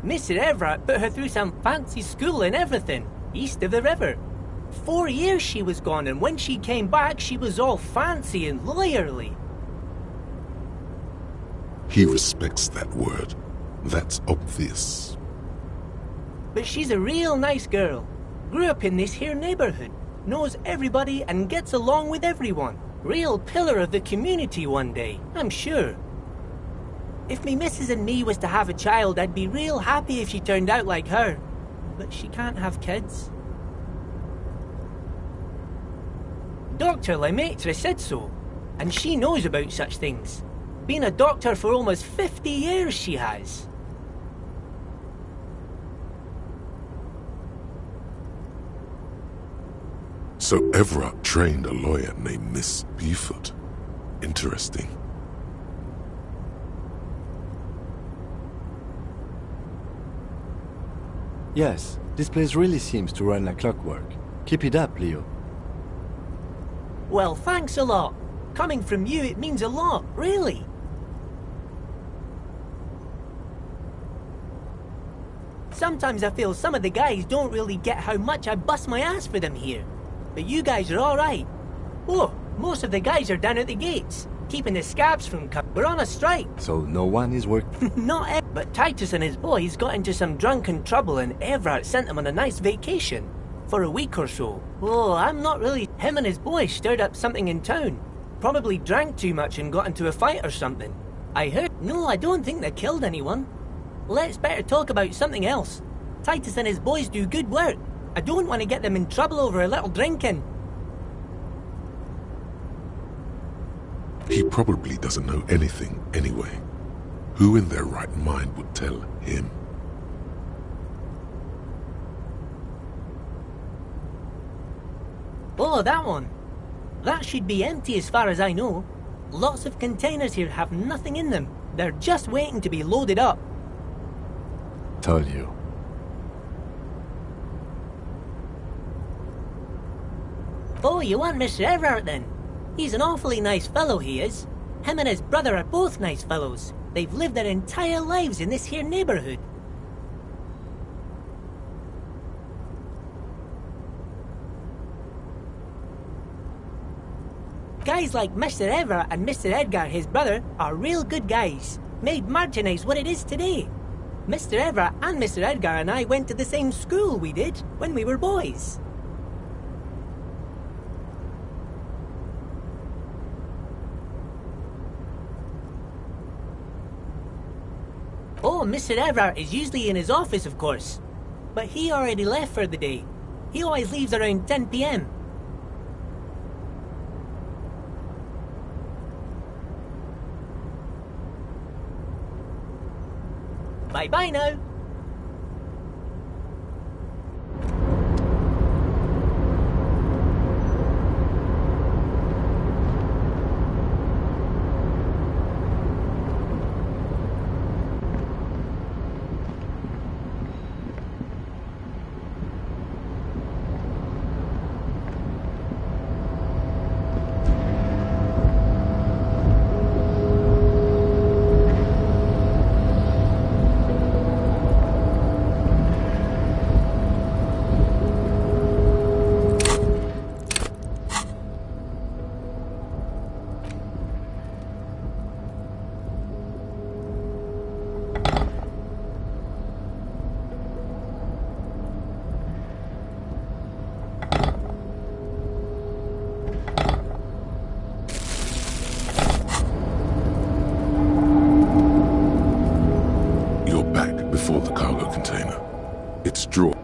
Mr. Everett put her through some fancy school and everything, east of the river. 4 years she was gone, and when she came back, she was all fancy and lawyerly. He respects that word. That's obvious. But she's a real nice girl. Grew up in this here neighborhood. Knows everybody and gets along with everyone. Real pillar of the community one day, I'm sure. If me missus and me was to have a child, I'd be real happy if she turned out like her. But she can't have kids. Dr. Lemaitre said so, and she knows about such things. Been a doctor for almost 50 years, she has. So Everett trained a lawyer named Miss Buford. Interesting. Yes, this place really seems to run like clockwork. Keep it up, Leo. Well, thanks a lot. Coming from you, it means a lot, really. Sometimes I feel some of the guys don't really get how much I bust my ass for them here. But you guys are alright. Oh, most of the guys are down at the gates, keeping the scabs from coming. We're on a strike. So no one is working? Not but Titus and his boys got into some drunken trouble and Everett sent them on a nice vacation. For a week or so. Oh, I'm not really... Him and his boys stirred up something in town. Probably drank too much and got into a fight or something. I heard... No, I don't think they killed anyone. Let's better talk about something else. Titus and his boys do good work. I don't want to get them in trouble over a little drinking. He probably doesn't know anything anyway. Who in their right mind would tell him? Oh, that one. That should be empty as far as I know. Lots of containers here have nothing in them. They're just waiting to be loaded up. Told you. Oh, you want Mr. Everett then? He's an awfully nice fellow, he is. Him and his brother are both nice fellows. They've lived their entire lives in this here neighborhood. Guys like Mr. Everett and Mr. Edgar, his brother, are real good guys. Made Martinez what it is today. Mr. Everett and Mr. Edgar and I went to the same school, we did, when we were boys. Oh, Mr. Everett is usually in his office, of course. But he already left for the day. He always leaves around 10 p.m. Bye-bye now. Before the cargo container. Its drawer.